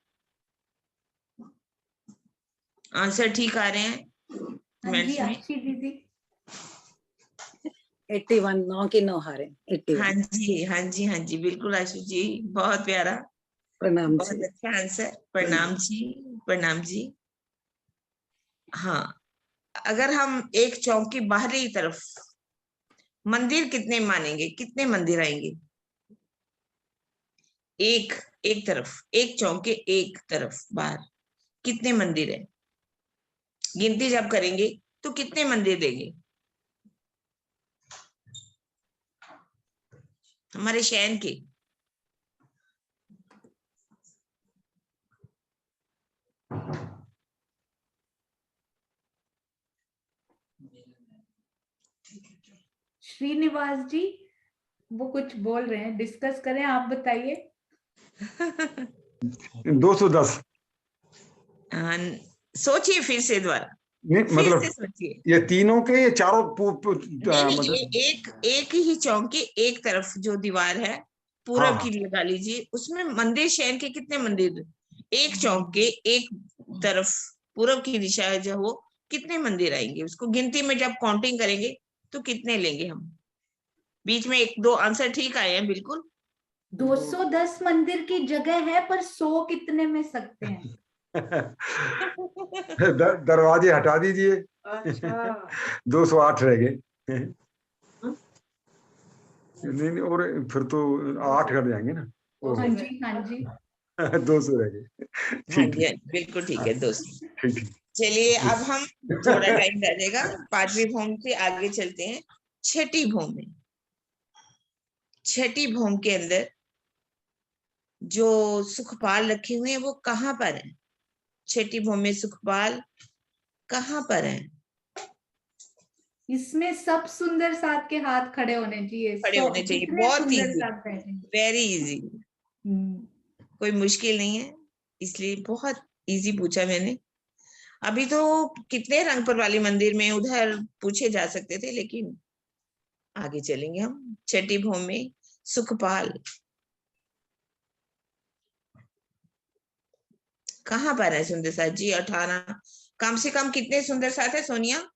आंसर ठीक आ रहे हैं हाँ जी कमेंट्स में? अच्छी दीदी। 81, 9 की 9 हारे 81। हाँ जी हाँ जी हाँ जी बिल्कुल आशु जी, बहुत प्यारा। प्रणाम बहुत जी। अच्छा आंसर, प्रणाम जी, प्रणाम जी। हाँ, अगर हम एक चौक की बाहरी तरफ मंदिर कितने मानेंगे, कितने मंदिर आएंगे? एक एक तरफ, एक चौक के एक तरफ बाहर कितने मंदिर है? गिनती जब करेंगे तो कितने मंदिर देंगे हमारे शहर के? श्रीनिवास जी वो कुछ बोल रहे हैं, डिस्कस करें, आप बताइए। 210। सोचिए फिर से दोबारा, नहीं फिर मतलब से सोचिए। ये तीनों के, ये चारों नहीं, मतलब एक ही चौक की एक तरफ जो दीवार है पूरब हाँ की लगा लीजिए, उसमें मंदिर शहर के कितने मंदिर? एक चौक के एक तरफ पूरब की दिशा है जो, वो कितने मंदिर आएंगे? उसको गिनती में जब काउंटिंग करेंगे तो कितने लेंगे हम? बीच में एक दो आंसर ठीक आए हैं बिल्कुल। 210 मंदिर की जगह है, पर 100 कितने में सकते हैं? दरवाजे हटा दीजिए। अच्छा 208 रह गए। नहीं नहीं, और फिर तो 8 कर जाएंगे ना। हाँ जी, हाँ जी। 200 रह गए। हाँ ठीक जी, हाँ जी, बिल्कुल ठीक है दोस्त। ठीक ठीक। चलिए अब हम थोड़ा टाइम लगेगा, 5वीं भौम से आगे चलते हैं। छठी भौम में, छठी भौम के अंदर जो सुखपाल रखे हुए हैं वो कहाँ पर है? छठी भौम में सुखपाल कहाँ पर है? इसमें सब सुंदर साथ के हाथ खड़े होने चाहिए। खड़े होने चाहिए, कितने बहुत सुंदर इजी, साथ बैठेंगे? वेरी इजी, कोई मुश्किल नहीं है, इसलिए बहुत इजी पूछा मैंने। अभी तो कितने रंगपुर वाली मंदिर में उधर पूछे जा सकते थे, लेकिन आगे चलेंगे हम। छठी भौम में सुखपाल कहाँ पर है? सुंदर साथ जी 18, कम से कम कितने सुंदर साथ है सोनिया?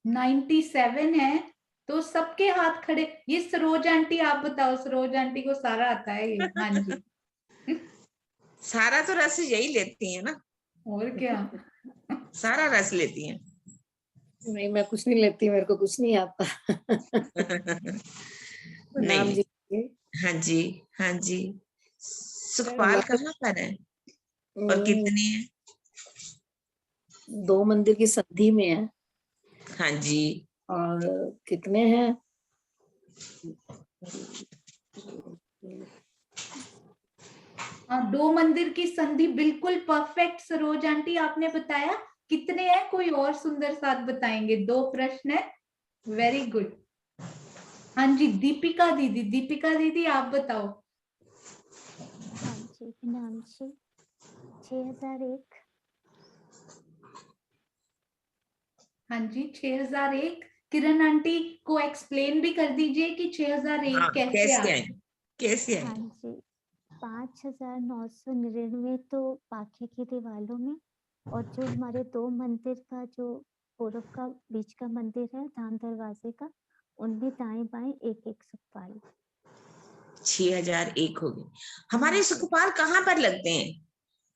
97 है, तो सबके हाथ खड़े। ये सरोज आंटी, आप बताओ, सरोज आंटी को सारा आता है ये। हाँ जी। सारा तो रस यही लेती है ना, और क्या। सारा रस लेती हैं। नहीं, मैं कुछ नहीं लेती, मेरे को कुछ नहीं आता। प्रणाम नहीं, जी। हाँ जी, हाँ जी। सुखपाल कहाँ पर है और कितने हैं? 2 मंदिर की संधि में है। हाँ जी, और कितने हैं? हाँ, 2 मंदिर की संधि बिल्कुल परफेक्ट सरोज आंटी, आपने बताया। कितने हैं? कोई और सुंदर साथ बताएंगे? 2 प्रश्न है, वेरी गुड। हाँ जी, दीपिका दीदी, दीपिका दीदी आप बताओ। हाँ जी, नाम जी 6001। हाँ जी, 6001। किरण आंटी को एक्सप्लेन भी कर दीजिए कि 6001 हाँ, कैसे कैसे आया। आए, कैसे हाँ आए? जी, 5999 तो पाखे की दीवारों में, और जो हमारे 2 मंदिर का, जो पूरब का बीच का मंदिर है धाम दरवाजे का, उनमें दाएं बाएं एक एक सुखपाल। 6001 हो गए। हमारे सुखपाल कहाँ पर लगते हैं?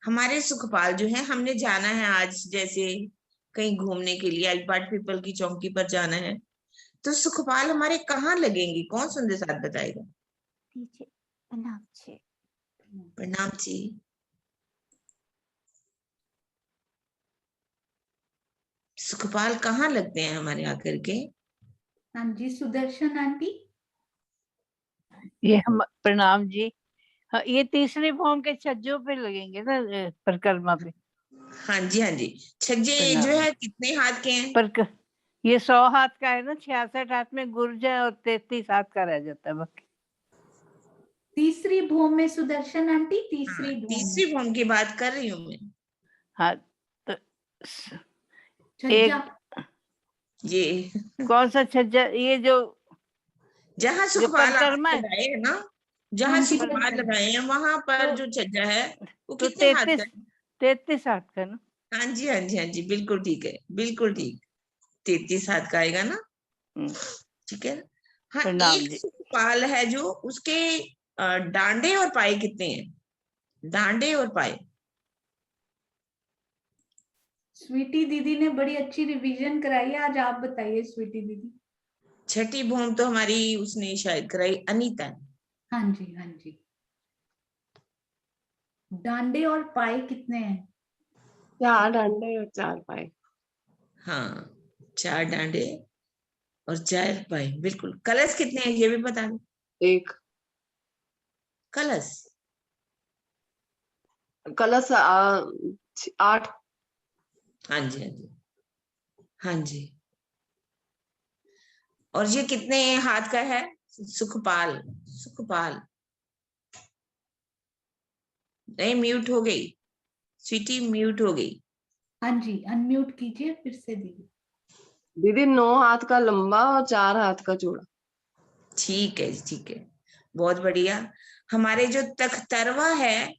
हमारे सुखपाल जो है, हमने जाना है आज, जैसे कहीं घूमने के लिए, आज बाट पीपल की चौकी पर जाना है, तो सुखपाल हमारे कहाँ लगेंगे? कौन सुंदर साथ बताएगा? पीछे प्रणाम जी। प्रणाम जी। सुखपाल कहाँ लगते हैं हमारे आकर के? हाँ जी, सुदर्शन आंटी। ये हम प्रणाम जी। हाँ, ये तीसरे फॉर्म के छज्जों पे लगेंगे ना, परिक्रमा पे। हाँ जी, हाँ जी। छज्जे जो है कितने हाथ के हैं? पर ये 100 हाथ का है ना, 66 हाथ में गुर्ज है और 33 हाथ का रह जाता है बाकी। तीसरी भौम में सुदर्शन आंटी, तीसरी हाँ, भौम। तीसरी भौम की बात कर रही हूँ मैं। हाँ तो छज्जा। ये कौन सा छज्जा? ये जो जहाँ जो सुखपाल परिक्रमा है, लगाए है ना, हाँ जहाँ जी, सुखपाल लगाए हैं वहां पर तो जो छज्जा है वो तो कितने हाथ का है? 33 हाथ का ना। हाँ जी, हाँ जी, हाँ जी, बिल्कुल ठीक है, बिल्कुल ठीक। 33 हाथ का आएगा ना, ठीक है। हाँ, प्रणाम एक जी। सुखपाल है जो उसके डांडे और पाए कितने हैं? डांडे और पाए। स्वीटी दीदी ने बड़ी अच्छी रिवीजन कराई है, आज आप बताइए स्वीटी दीदी। छठी भूम तो हमारी उसने शायद कराई, अनीता ने। हाँ जी हाँ जी। डांडे और पाए कितने हैं? 4 डांडे और 4 पाए। हाँ, 4 डांडे और 4 पाए, बिल्कुल। कलश कितने हैं ये भी बता दो। 1 कलश कलश 8। हाँ जी हाँ जी हाँ जी। और ये कितने हाथ का है? सुखपाल, सुखपाल नहीं, म्यूट हो गई स्वीटी, म्यूट हो गई। हाँ जी, अनम्यूट कीजिए फिर से दीदी। दीदी 9 हाथ का लंबा और 4 हाथ का चौड़ा। ठीक है जी, ठीक है, बहुत बढ़िया। हमारे जो तख्तरवा है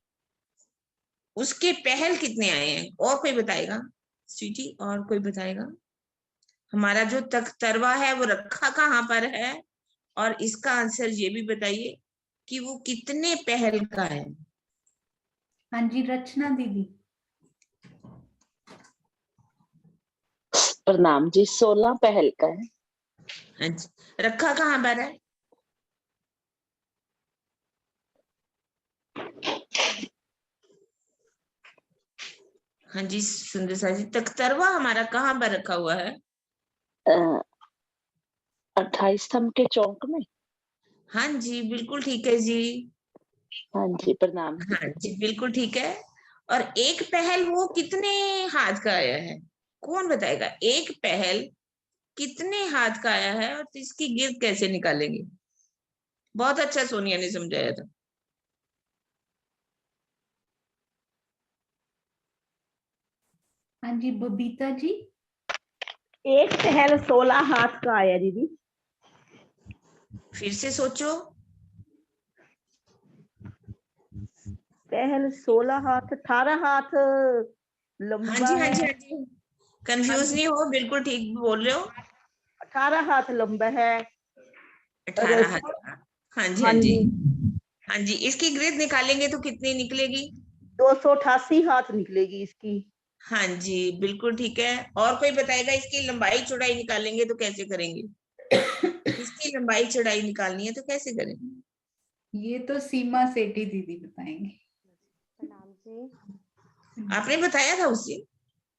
उसके पहल कितने आए हैं? और कोई बताएगा स्वीटी? और कोई बताएगा? हमारा जो तख्तरवा है वो रखा कहाँ पर है? और इसका आंसर ये भी बताइए कि वो कितने पहल का है। हाँ जी, रचना दीदी। प्रणाम जी, 16 पहल का है। हाँ जी, रखा कहाँ पर है? हाँ जी सुंदर सा जी, तख्तरवा हमारा कहाँ पर रखा हुआ है? 28 स्तंभ के चौक में। हाँ जी बिल्कुल ठीक है जी। हाँ जी, प्रणाम। हाँ जी बिल्कुल ठीक है। और एक पहल वो कितने हाथ का आया है? कौन बताएगा? एक पहल कितने हाथ का आया है और इसकी गिरद कैसे निकालेंगे? बहुत अच्छा सोनिया ने समझाया था। हाँ जी बबीता जी। एक पहल 16 हाथ का आया दीदी। फिर से सोचो। पहल 16 हाथ, 18 हाथ लंबा हाँ जी हाँ जी है। हाँ जी, कंफ्यूज नहीं हो, बिल्कुल ठीक बोल रहे हो। 18 हाथ लंबा है। 18 हाथ का। हाँ जी हाँ हाँ जी जी, हाँ जी। इसकी ग्रिड निकालेंगे तो कितनी निकलेगी? 288 हाथ निकलेगी इसकी। हाँ जी बिल्कुल ठीक है। और कोई बताएगा इसकी लंबाई चौड़ाई निकालेंगे तो कैसे करेंगे? इसकी लंबाई चौड़ाई निकालनी है तो कैसे करेंगे? ये तो सीमा सेठी दीदी बताएंगे। प्रणाम जी। आपने बताया था उसे,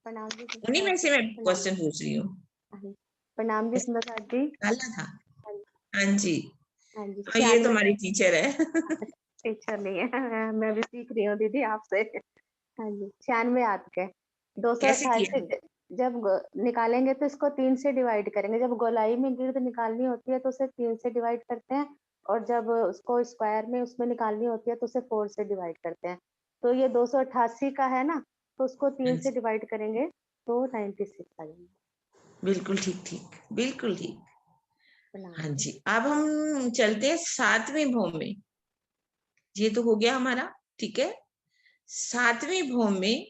प्रणाम जी उन्हीं में से मैं प्रणाम। क्वेश्चन पूछ रही हूँ। प्रणाम जी सुंदर साथ जी। डाला था। हाँ जी हाँ जी, हाँ, ये तो हमारी टीचर है। टीचर नहीं है, मैं भी सीख रही हूँ दीदी आपसे। हाँ जी, 96 हाथ के। कैसे 228 किया? से जब निकालेंगे तो इसको 3 से डिवाइड करेंगे। जब गोलाई में गिर्द निकालनी होती है तो उसे 3 से डिवाइड करते हैं, और जब उसको स्क्वायर में उसमें निकालनी होती है तो उसे 4 से डिवाइड करते हैं। तो ये 288 का है ना, तो उसको 3 से डिवाइड करेंगे तो 96 आ जाएंगे। बिल्कुल ठीक ठीक, बिल्कुल ठीक। प्रणाम हाँ जी, अब हम चलते हैं 7वें भौम में। ये तो हो गया हमारा, ठीक है। 7वें भौम में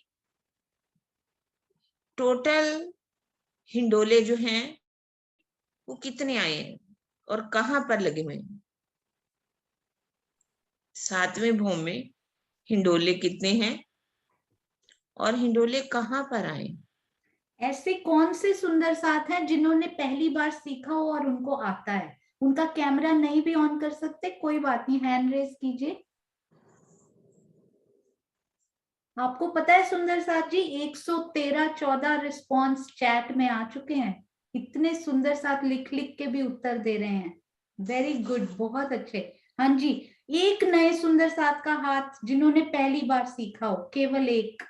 टोटल हिंडोले जो हैं वो कितने आए हैं और कहाँ पर लगे हुए हैं? 7वें भौम में हिंडोले कितने हैं और हिंडोले कहाँ पर आए? ऐसे कौन से सुंदर साथ हैं जिन्होंने पहली बार सीखा हो और उनको आता है? उनका कैमरा नहीं भी ऑन कर सकते, कोई बात नहीं, हैंड रेज कीजिए। आपको पता है सुंदर साथ जी, 113-14 रिस्पॉन्स चैट में आ चुके हैं। इतने सुंदर साथ लिख लिख के भी उत्तर दे रहे हैं। वेरी गुड, बहुत अच्छे। हाँ जी, एक नए सुंदर साथ का हाथ जिन्होंने पहली बार सीखा हो, केवल एक।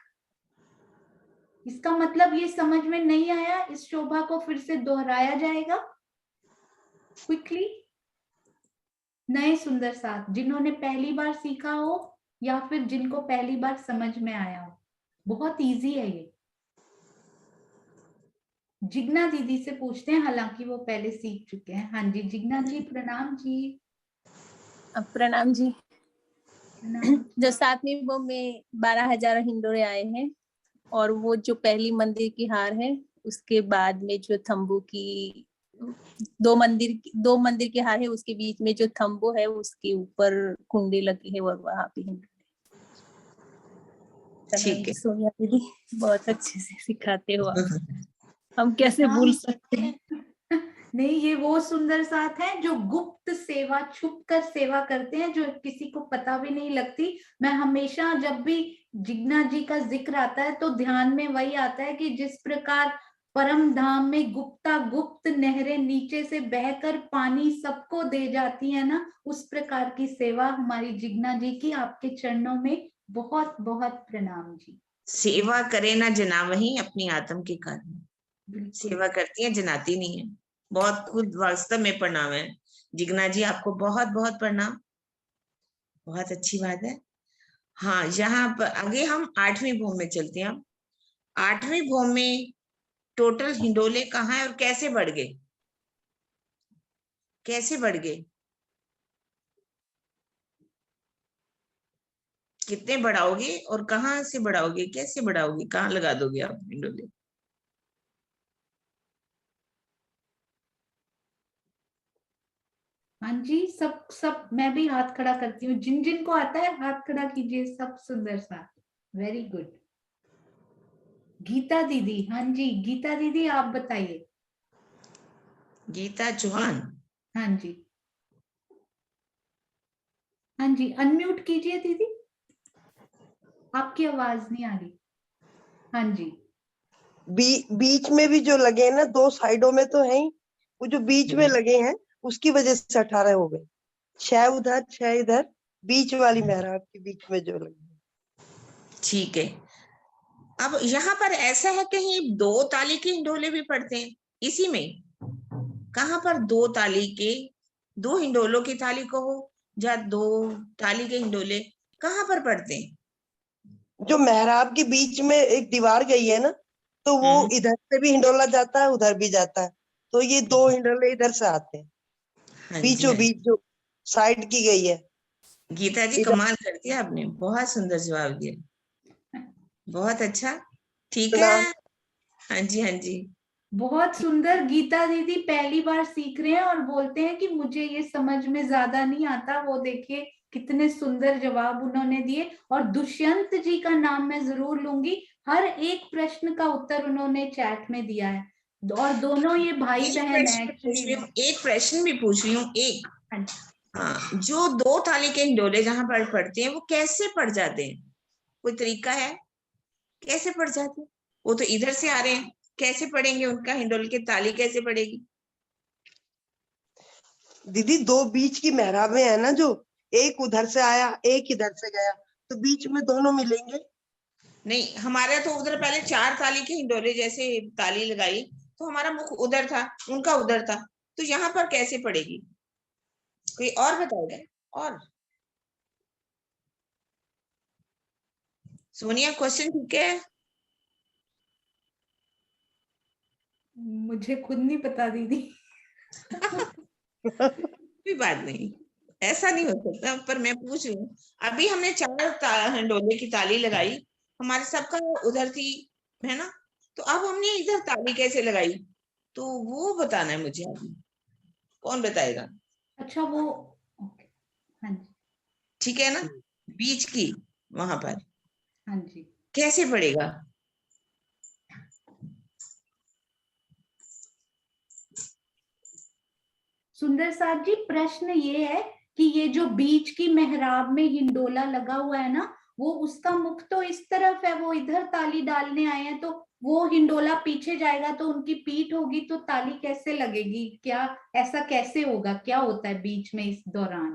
इसका मतलब ये समझ में नहीं आया, इस शोभा को फिर से दोहराया जाएगा क्विकली। नए सुंदर साथ जिन्होंने पहली बार सीखा हो या फिर जिनको पहली बार समझ में आया हो। बहुत इजी है ये। जिग्ना दीदी से पूछते हैं, हालांकि वो पहले सीख चुके हैं। हाँ जी जिग्ना जी, प्रणाम जी। प्रणाम जी। प्रणाम। जो 7वीं भौम में 12,000 हिंडोरे आए हैं, और वो जो पहली मंदिर की हार है उसके बाद में जो थंबू की दो मंदिर की हार है, उसके बीच में जो थंबू है उसके ऊपर कुंडी लगी है और वहां पे हिंडोरे। ठीक है। सोनिया दीदी बहुत अच्छे से सिखाते हो आप, हम कैसे भूल सकते हैं। नहीं, ये वो सुंदर साथ है जो गुप्त सेवा, छुप कर सेवा करते हैं, जो किसी को पता भी नहीं लगती। मैं हमेशा जब भी जिग्ना जी का जिक्र आता है तो ध्यान में वही आता है कि जिस प्रकार परम धाम में गुप्ता गुप्त नहरें नीचे से बहकर पानी सबको दे जाती है ना, उस प्रकार की सेवा हमारी जिग्ना जी की। आपके चरणों में बहुत बहुत प्रणाम जी। सेवा करे ना जनावही अपनी आत्म के कारण, सेवा करती है जनाती नहीं है। बहुत खुद वास्तव में प्रणाम है जिग्ना जी, आपको बहुत बहुत प्रणाम, बहुत अच्छी बात है। हाँ, यहाँ पर आगे हम 8वीं भूमि में चलते हैं। 8वीं भूमि में टोटल हिंडोले कहाँ है और कैसे बढ़ गए, कैसे बढ़ गए, कितने बढ़ाओगे और कहाँ से बढ़ाओगे, कैसे बढ़ाओगे, कहाँ लगा दोगे आप हिंडोले? हाँ जी, सब मैं भी हाथ खड़ा करती हूँ, जिन जिन को आता है हाथ खड़ा कीजिए। सब सुंदर सा, वेरी गुड। गीता दीदी, हाँ जी गीता दीदी आप बताइए। गीता चौहान, हाँ जी, हाँ जी, अनम्यूट कीजिए दीदी, आपकी आवाज नहीं आ रही। हाँ जी, बीच में भी जो लगे हैं ना, 2 साइडों में तो है ही, वो जो बीच में लगे हैं उसकी वजह से 18 हो गए। 6 उधर 6 इधर, बीच वाली मेहराब के बीच में जो लगे। ठीक है। अब यहाँ पर ऐसा है कहीं 2 ताली के हिंडोले भी पड़ते हैं इसी में? कहाँ पर 2 ताली के, 2 हिंडोलों की ताली को हो या 2 ताली के हिंडोले कहाँ पर पड़ते हैं? जो मेहराब के बीच में एक दीवार गई है ना, तो वो इधर से भी हिंडोला जाता है, उधर भी जाता है, तो ये 2 हिंडोले इधर से आते हैं। हाँ बीचों बीच जो साइड की गई है। गीता जी कमाल कर दिया आपने, बहुत सुंदर जवाब दिया, बहुत अच्छा। ठीक है, हाँ जी हाँ जी, बहुत सुंदर। गीता दीदी पहली बार सीख रहे हैं और बोलते हैं कि मुझे ये समझ में ज्यादा नहीं आता। वो देखिए कितने सुंदर जवाब उन्होंने दिए। और दुष्यंत जी का नाम मैं जरूर लूंगी, हर एक प्रश्न का उत्तर उन्होंने चैट में दिया है, और दोनों ये भाई बहन है एक्चुअली। एक प्रश्न भी पूछ रही हूँ, एक हाँ, जो 2 ताली के हिंडोले जहाँ पर पड़ते हैं वो कैसे पड़ जाते हैं? कोई तरीका है कैसे पड़ जाते हैं? वो तो इधर से आ रहे हैं, कैसे पड़ेंगे? उनका हिंडोले की ताली कैसे पड़ेगी? दीदी 2 बीच की मेहराबें है ना, जो एक उधर से आया एक इधर से गया, तो बीच में दोनों मिलेंगे। नहीं, हमारे तो उधर पहले 4 ताली के हिंडोले जैसे ताली लगाई तो हमारा मुख उधर था, उनका उधर था, तो यहाँ पर कैसे पड़ेगी? कोई और बताएगा? और सोनिया क्वेश्चन ठीक है? मुझे खुद नहीं पता दीदी। कोई बात नहीं, ऐसा नहीं हो सकता, पर मैं पूछ रही हूँ। अभी हमने 4 हिंडोले की ताली लगाई, हमारे सबका उधर थी, है ना? तो अब हमने इधर ताली कैसे लगाई, तो वो बताना है मुझे। अभी कौन बताएगा? अच्छा, वो हाँ जी, ठीक है ना, बीच की वहां पर हाँ जी, कैसे पड़ेगा? सुंदर साहब जी, प्रश्न ये है कि ये जो बीच की मेहराब में हिंडोला लगा हुआ है ना, वो उसका मुख तो इस तरफ है, वो इधर ताली डालने आए हैं, तो वो हिंडोला पीछे जाएगा तो उनकी पीठ होगी, तो ताली कैसे लगेगी? क्या ऐसा कैसे होगा? क्या होता है बीच में इस दौरान?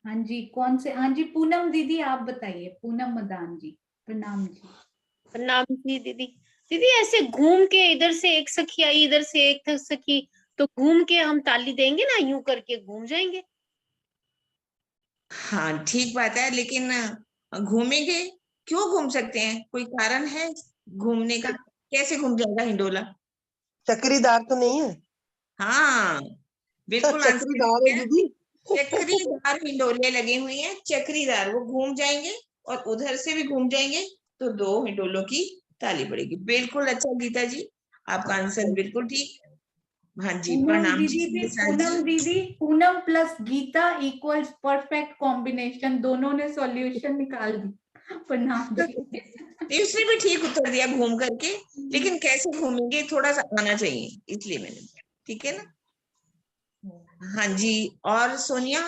हाँ जी, कौन से? हाँ जी, पूनम दीदी आप बताइए। पूनम मदान जी, प्रणाम जी। प्रणाम जी दीदी। दीदी ऐसे घूम के इधर से एक सखी आई, इधर से एक सखी, तो घूम के हम ताली देंगे ना, यूं करके घूम जाएंगे। हाँ ठीक बात है, लेकिन घूमेंगे, क्यों घूम सकते हैं? कोई कारण है घूमने का? कैसे घूम जाएगा हिंडोला? चक्रीदार तो नहीं है? हाँ बिल्कुल, चक्रीदार है दीदी। चक्रीदार हिंडोले लगे हुए हैं, चक्रीदार, वो घूम जाएंगे और उधर से भी घूम जाएंगे, तो 2 हिंडोलों की ताली पड़ेगी। बिल्कुल अच्छा गीता जी, आपका आंसर बिल्कुल ठीक। हाँ जी, पूनम प्रणाम जी दीदी भी, विशाल पूनम जी। दीदी, Poonam plus Geeta equals perfect combination, दोनों ने सॉल्यूशन निकाल दी। प्रणाम जी। नहीं, उसने भी ठीक उत्तर दिया घूम करके, लेकिन कैसे घूमेंगे थोड़ा सा आना चाहिए, इसलिए मैंने, ठीक है ना। हाँ जी, और सोनिया,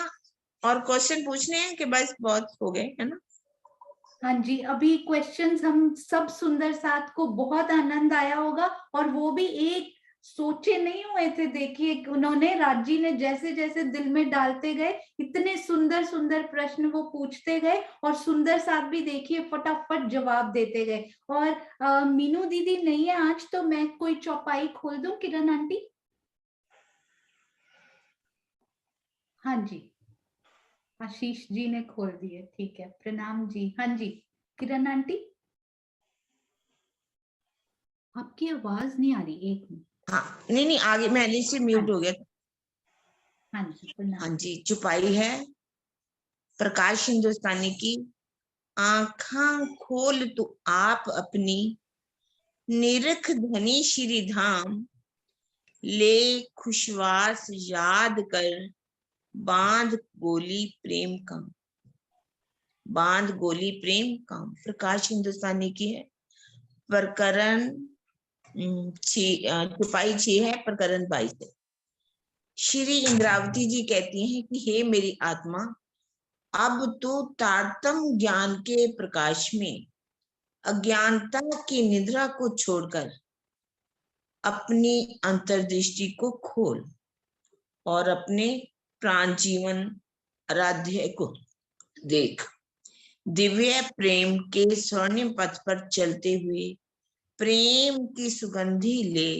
और क्वेश्चन पूछने हैं कि बस बहुत हो गए, है ना। हाँ जी, अभी क्वेश्चंस हम सब सुंदर साथ को बहुत आनंद आया होगा, और वो भी एक सोचे नहीं हुए थे। देखिए उन्होंने, राजी ने जैसे जैसे दिल में डालते गए, इतने सुंदर सुंदर प्रश्न वो पूछते गए, और सुंदर साथ भी देखिए फटाफट जवाब देते गए। और मीनू दीदी नहीं है आज, तो मैं कोई चौपाई खोल दूं किरण आंटी? हाँ जी, आशीष जी ने खोल दिए, ठीक है, प्रणाम जी। हाँ जी किरण आंटी, आपकी आवाज नहीं आ रही, एक मिनट। हाँ, नहीं आगे मैंने से म्यूट हो गया। हाँ जी प्रणाम। हाँ जी, चुपाई है प्रकाश हिंदुस्तानी की। आँखा खोल तू आप अपनी, निरख धनी श्री धाम, ले खुशवास याद कर, बांध गोली प्रेम का, बांध गोली प्रेम काम। प्रकाश हिंदुस्तानी की है, प्रकरण चुपाई 6 है, प्रकरण 22 है। श्री इंद्रावती जी कहती हैं कि हे मेरी आत्मा, अब तो तारतम ज्ञान के प्रकाश में अज्ञानता की निद्रा को छोड़कर अपनी अंतर्दृष्टि को खोल और अपने प्राण जीवन आराध्य को देख। दिव्य प्रेम के स्वर्णिम पथ पर चलते हुए प्रेम की सुगंधी ले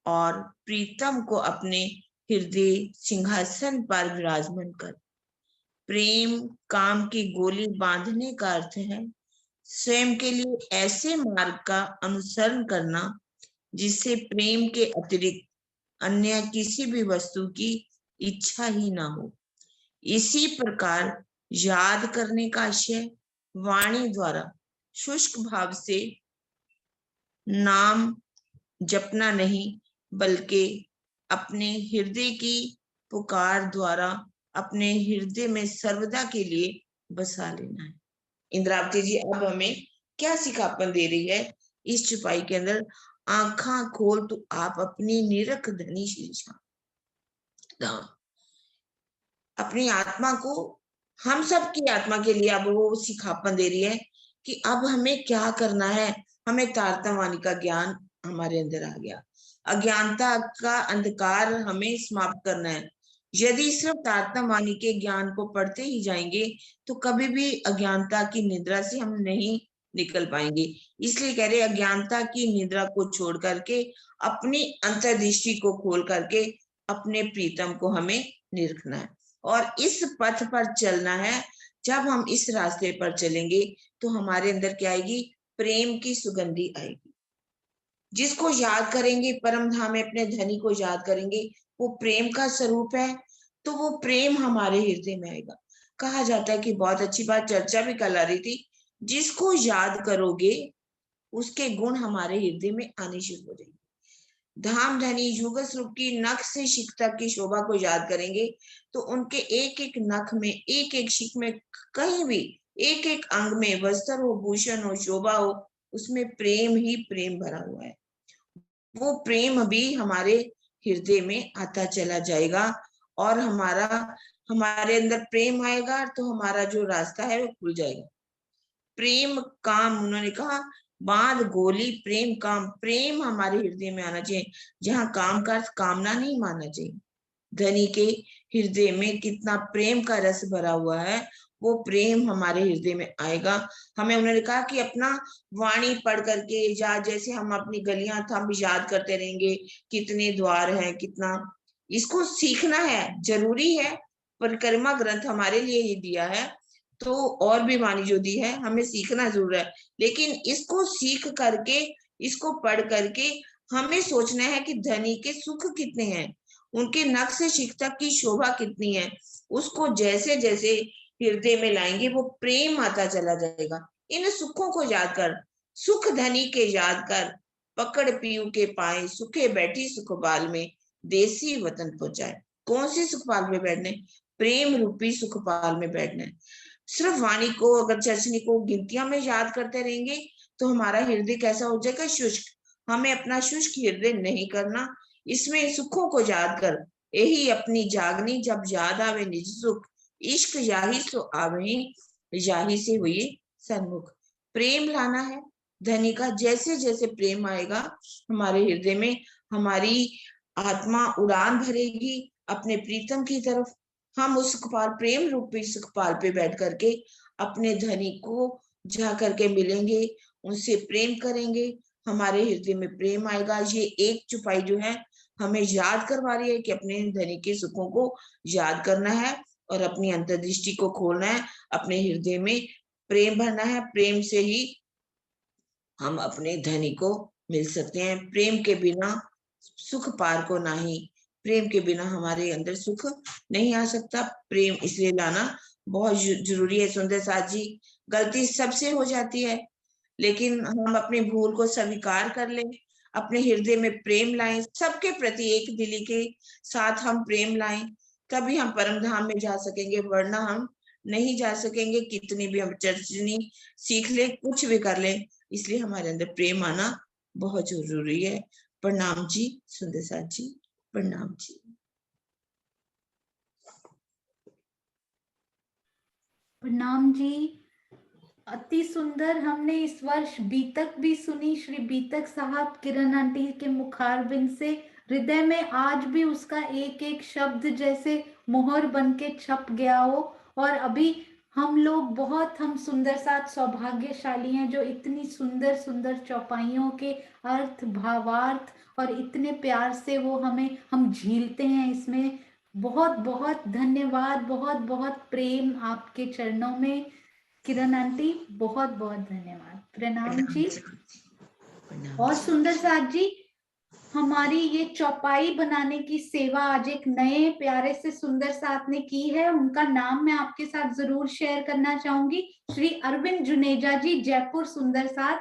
और प्रीतम को अपने हृदय सिंहासन पर विराजमान कर। प्रेम काम की गोली बांधने का अर्थ है स्वयं के लिए ऐसे मार्ग का अनुसरण करना जिससे प्रेम के अतिरिक्त अन्य किसी भी वस्तु की इच्छा ही ना हो। इसी प्रकार याद करने का आशय वाणी द्वारा शुष्क भाव से नाम जपना नहीं, बल्कि अपने हृदय की पुकार द्वारा अपने हृदय में सर्वदा के लिए बसा लेना है। इंद्रावती जी अब हमें क्या सिखापन दे रही है इस चुपाई के अंदर? आँखा खोल तो आप अपनी निरख धनी शीर्षा, अपनी आत्मा को, हम सब की आत्मा के लिए अब वो सिखापन दे रही है कि अब हमें क्या करना है। हमें तारतम्यवाणी का ज्ञान हमारे अंदर आ गया, अज्ञानता का अंधकार हमें समाप्त करना है। यदि सिर्फ तारतम्यवाणी के ज्ञान को पढ़ते ही जाएंगे तो कभी भी अज्ञानता की निद्रा से हम नहीं निकल पाएंगे। इसलिए कह रहे अज्ञानता की निद्रा को छोड़ करके अपनी अंतर्दृष्टि को खोल करके अपने प्रीतम को हमें निरखना है और इस पथ पर चलना है। जब हम इस रास्ते पर चलेंगे तो हमारे अंदर क्या आएगी? प्रेम की सुगंधी आएगी। जिसको याद करेंगे, परम धाम में अपने धनी को याद करेंगे, वो प्रेम का स्वरूप है, तो वो प्रेम हमारे हृदय में आएगा। कहा जाता है कि बहुत अच्छी बात चर्चा भी कल आ रही थी, जिसको याद करोगे उसके गुण हमारे हृदय में आने शुरू हो जाएंगे। धाम धनी युग स्वरूप की नख से शिख तक की शोभा को याद करेंगे तो उनके एक एक नख में, एक एक शिख में, कहीं भी एक एक अंग में, वस्त्र हो, भूषण हो, शोभा हो, उसमें प्रेम ही प्रेम भरा हुआ है। वो प्रेम भी हमारे हृदय में आता चला जाएगा और हमारे अंदर प्रेम आएगा तो हमारा जो रास्ता है वो खुल जाएगा। प्रेम काम, उन्होंने कहा बांध गोली प्रेम काम। प्रेम हमारे हृदय में आना चाहिए, जहाँ काम का अर्थ कामना नहीं मानना चाहिए। धनी के हृदय में कितना प्रेम का रस भरा हुआ है, वो प्रेम हमारे हृदय में आएगा। हमें उन्होंने कहा कि अपना वाणी पढ़ करके, या जैसे हम अपनी गलियां हम याद करते रहेंगे कितने द्वार हैं, कितना, इसको सीखना है, जरूरी है। परिक्रमा ग्रंथ हमारे लिए ही दिया है, तो और भी वाणी जो दी है हमें सीखना जरूर है, लेकिन इसको सीख करके, इसको पढ़ करके हमें सोचना है कि धनी के सुख कितने हैं, उनके नख से शिख तक की शोभा कितनी है। उसको जैसे जैसे हृदय में लाएंगे वो प्रेम आता चला जाएगा। इन सुखों को याद कर, सुख धनी के याद कर, पकड़ पीयू के पाए, सुखे बैठी सुख बाल में। देसी वतन पहुंचाए। कौन सी सुखपाल में बैठने? प्रेम रूपी सुखपाल में बैठना है। सिर्फ वाणी को, अगर चर्चनी को गिनतियां में याद करते रहेंगे तो हमारा हृदय कैसा हो जाएगा? शुष्क। हमें अपना शुष्क हृदय नहीं करना। इसमें सुखों को याद कर यही अपनी जागनी, जब याद आवे निज सुख, इश्क याही सो आवे, याही से हुई सन्मुख। प्रेम लाना है धनी का। जैसे जैसे प्रेम आएगा हमारे हृदय में, हमारी आत्मा उड़ान भरेगी अपने प्रीतम की तरफ। हम उस सुखपाल, प्रेम रूपी सुखपाल पे बैठ करके अपने धनी को जा करके मिलेंगे, उनसे प्रेम करेंगे, हमारे हृदय में प्रेम आएगा। ये एक चुपाई जो है हमें याद करवा रही है कि अपने धनी के सुखों को याद करना है और अपनी अंतर्दृष्टि को खोलना है, अपने हृदय में प्रेम भरना है। प्रेम से ही हम अपने धनी को मिल सकते हैं। प्रेम के बिना सुख पार को नहीं, प्रेम के बिना हमारे अंदर सुख नहीं आ सकता। प्रेम इसलिए लाना बहुत जरूरी है। सुंदर साथ जी, गलती सबसे हो जाती है, लेकिन हम अपनी भूल को स्वीकार कर लें, अपने हृदय में प्रेम लाएं, सबके प्रति एक दिली के साथ हम प्रेम लाएं, तभी हम परम धाम में जा सकेंगे, वरना हम नहीं जा सकेंगे। कितनी भी हम चर्चनी सीख ले, कुछ भी कर ले, इसलिए हमारे अंदर प्रेम आना बहुत जरूरी है। प्रणाम जी सुंदर साथ जी, प्रणाम जी। प्रणाम जी। अति सुंदर हमने इस वर्ष बीतक भी सुनी। श्री बीतक साहब किरण आंटी के मुखारबिंद से हृदय में आज भी उसका एक एक शब्द जैसे मोहर बन के छप गया हो। और अभी हम लोग बहुत, हम सुंदर साथ सौभाग्यशाली हैं जो इतनी सुंदर सुंदर चौपाइयों के अर्थ, भावार्थ और इतने प्यार से वो हम झीलते हैं इसमें। बहुत बहुत धन्यवाद, बहुत बहुत प्रेम आपके चरणों में किरण आंटी, बहुत बहुत धन्यवाद। प्रणाम जी। और सुंदर साथ जी, हमारी ये चौपाई बनाने की सेवा आज एक नए प्यारे से सुंदर साथ ने की है। उनका नाम मैं आपके साथ जरूर शेयर करना चाहूंगी। श्री अरविंद जुनेजा जी, जयपुर सुंदर साथ।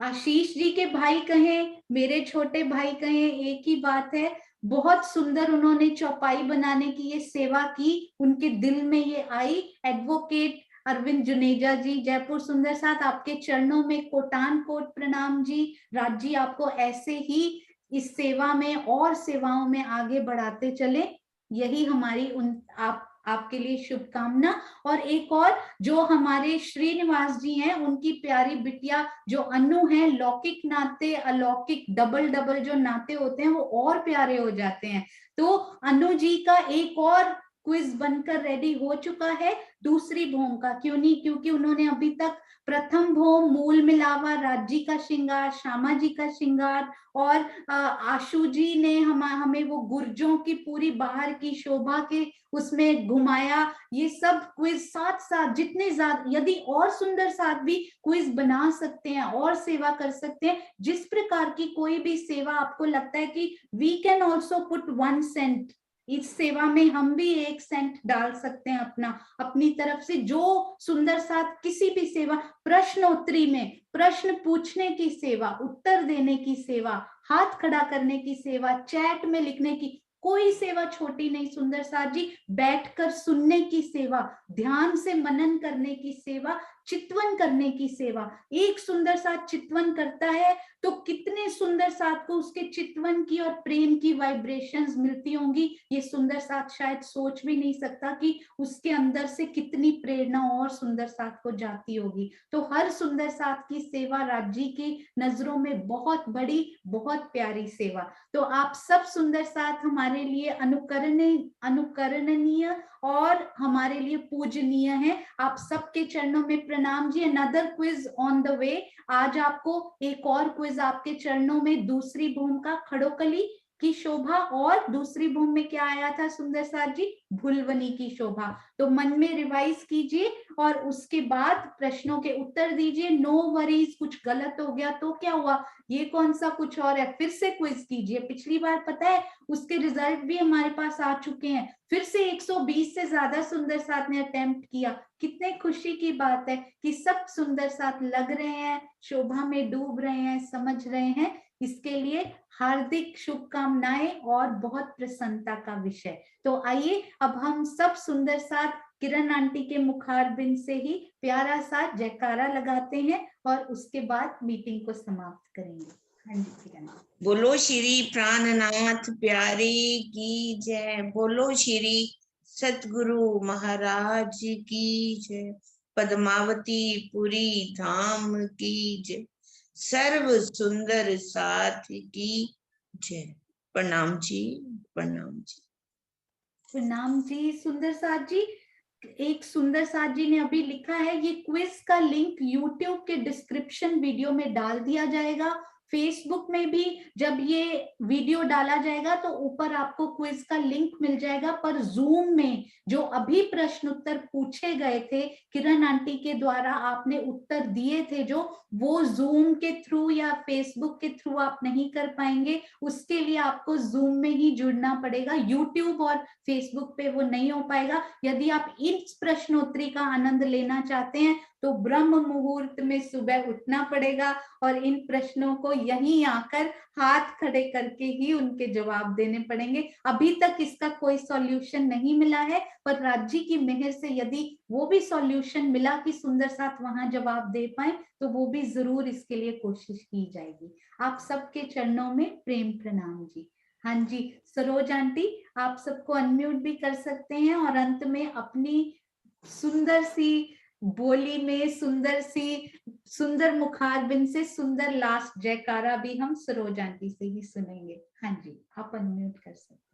आशीष जी के भाई कहें, मेरे छोटे भाई कहें, एक ही बात है। बहुत सुंदर उन्होंने चौपाई बनाने की ये सेवा की, उनके दिल में ये आई। एडवोकेट अरविंद जुनेजा जी, जयपुर सुंदर साथ, आपके चरणों में कोटान कोट प्रणाम जी। राज जी, आपको ऐसे ही इस सेवा में और सेवाओं में आगे बढ़ाते चले, यही हमारी आपके लिए शुभकामना। और एक और जो हमारे श्रीनिवास जी हैं, उनकी प्यारी बिटिया जो अनु है, लौकिक नाते अलौकिक डबल डबल जो नाते होते हैं वो और प्यारे हो जाते हैं। तो अनु जी का एक और क्विज बनकर रेडी हो चुका है, दूसरी भौम का। क्यों नहीं, क्योंकि उन्होंने अभी तक प्रथम भौम, मूल मिलावा, राज्य का श्रृंगार, श्यामा जी का श्रृंगार और आशु जी ने हमें वो गुर्जों की पूरी बाहर की शोभा के उसमें घुमाया। ये सब क्विज साथ साथ जितने ज्यादा, यदि और सुंदर साथ भी क्विज बना सकते हैं और सेवा कर सकते हैं, जिस प्रकार की कोई भी सेवा आपको लगता है कि we can also put 1 cent, इस सेवा में हम भी 1 सेंट डाल सकते हैं अपनी तरफ से। जो सुंदर साथ किसी भी सेवा, प्रश्नोत्तरी में प्रश्न पूछने की सेवा, उत्तर देने की सेवा, हाथ खड़ा करने की सेवा, चैट में लिखने की, कोई सेवा छोटी नहीं सुंदर साथ जी। बैठकर सुनने की सेवा, ध्यान से मनन करने की सेवा, चितवन करने की सेवा। एक सुंदर साथ चितवन करता है तो कितने सुंदर साथ को उसके चितवन की और प्रेम की वाइब्रेशंस मिलती होंगी, ये सुंदर साथ शायद सोच भी नहीं सकता कि उसके अंदर से कितनी प्रेरणा और सुंदर साथ को जाती होगी। तो हर सुंदर साथ की सेवा राज्य की नजरों में बहुत बड़ी, बहुत प्यारी सेवा। तो आप सब सुंदर साथ हमारे लिए अनुकरणीय और हमारे लिए पूजनीय है। आप सबके चरणों में प्रणाम जी। Another quiz on the way. आज आपको एक और क्विज आपके चरणों में, दूसरी भूम का खड़ोकली की शोभा, और दूसरी भूम में क्या आया था सुंदर साथ जी? भुलवनी की शोभा। तो मन में रिवाइज कीजिए और उसके बाद प्रश्नों के उत्तर दीजिए। नो वरीज, कुछ गलत हो गया तो क्या हुआ, ये कौन सा कुछ और है, फिर से क्विज कीजिए। पिछली बार पता है उसके रिजल्ट भी हमारे पास आ चुके हैं, फिर से 120 से ज्यादा सुंदर साथ ने अटेम्प्ट किया। कितने खुशी की बात है कि सब सुंदर साथ लग रहे हैं, शोभा में डूब रहे हैं, समझ रहे हैं इसके लिए हार्दिक शुभकामनाएं और बहुत प्रसन्नता का विषय। तो आइए अब हम सब सुंदर साथ किरण आंटी के मुखारबिंद से ही प्यारा सा जयकारा लगाते हैं और उसके बाद मीटिंग को समाप्त करेंगे। हाँ जी किरण। बोलो श्री प्राणनाथ प्यारे की जय। बोलो श्री सतगुरु महाराज की जय। पद्मावती पुरी धाम की जय। सर्व सुंदर साथ की जय। प्रणाम जी, प्रणाम जी। प्रणाम जी सुंदर साथ जी। एक सुंदर साथ जी ने अभी लिखा है, ये क्विज का लिंक यूट्यूब के डिस्क्रिप्शन वीडियो में डाल दिया जाएगा। फेसबुक में भी जब ये वीडियो डाला जाएगा तो ऊपर आपको क्विज का लिंक मिल जाएगा। पर जूम में जो अभी प्रश्न उत्तर पूछे गए थे किरण आंटी के द्वारा, आपने उत्तर दिए थे जो, वो जूम के थ्रू या फेसबुक के थ्रू आप नहीं कर पाएंगे। उसके लिए आपको जूम में ही जुड़ना पड़ेगा। यूट्यूब और फेसबुक पे वो नहीं हो पाएगा। यदि आप इस प्रश्नोत्तरी का आनंद लेना चाहते हैं तो ब्रह्म मुहूर्त में सुबह उठना पड़ेगा और इन प्रश्नों को यहीं आकर हाथ खड़े करके ही उनके जवाब देने पड़ेंगे। अभी तक इसका कोई सॉल्यूशन नहीं मिला है, पर राज्य की मेहर से यदि वो भी सॉल्यूशन मिला कि सुंदर साथ वहां जवाब दे पाए तो वो भी जरूर इसके लिए कोशिश की जाएगी। आप सबके चरणों में प्रेम प्रणाम जी। हाँ जी सरोज आंटी, आप सबको अनम्यूट भी कर सकते हैं और अंत में अपनी सुंदर सी बोली में सुंदर मुखारबिंद से सुंदर लास्ट जयकारा भी हम सरोज आंटी से ही सुनेंगे। हाँ जी आप अनम्यूट कर सकते हैं।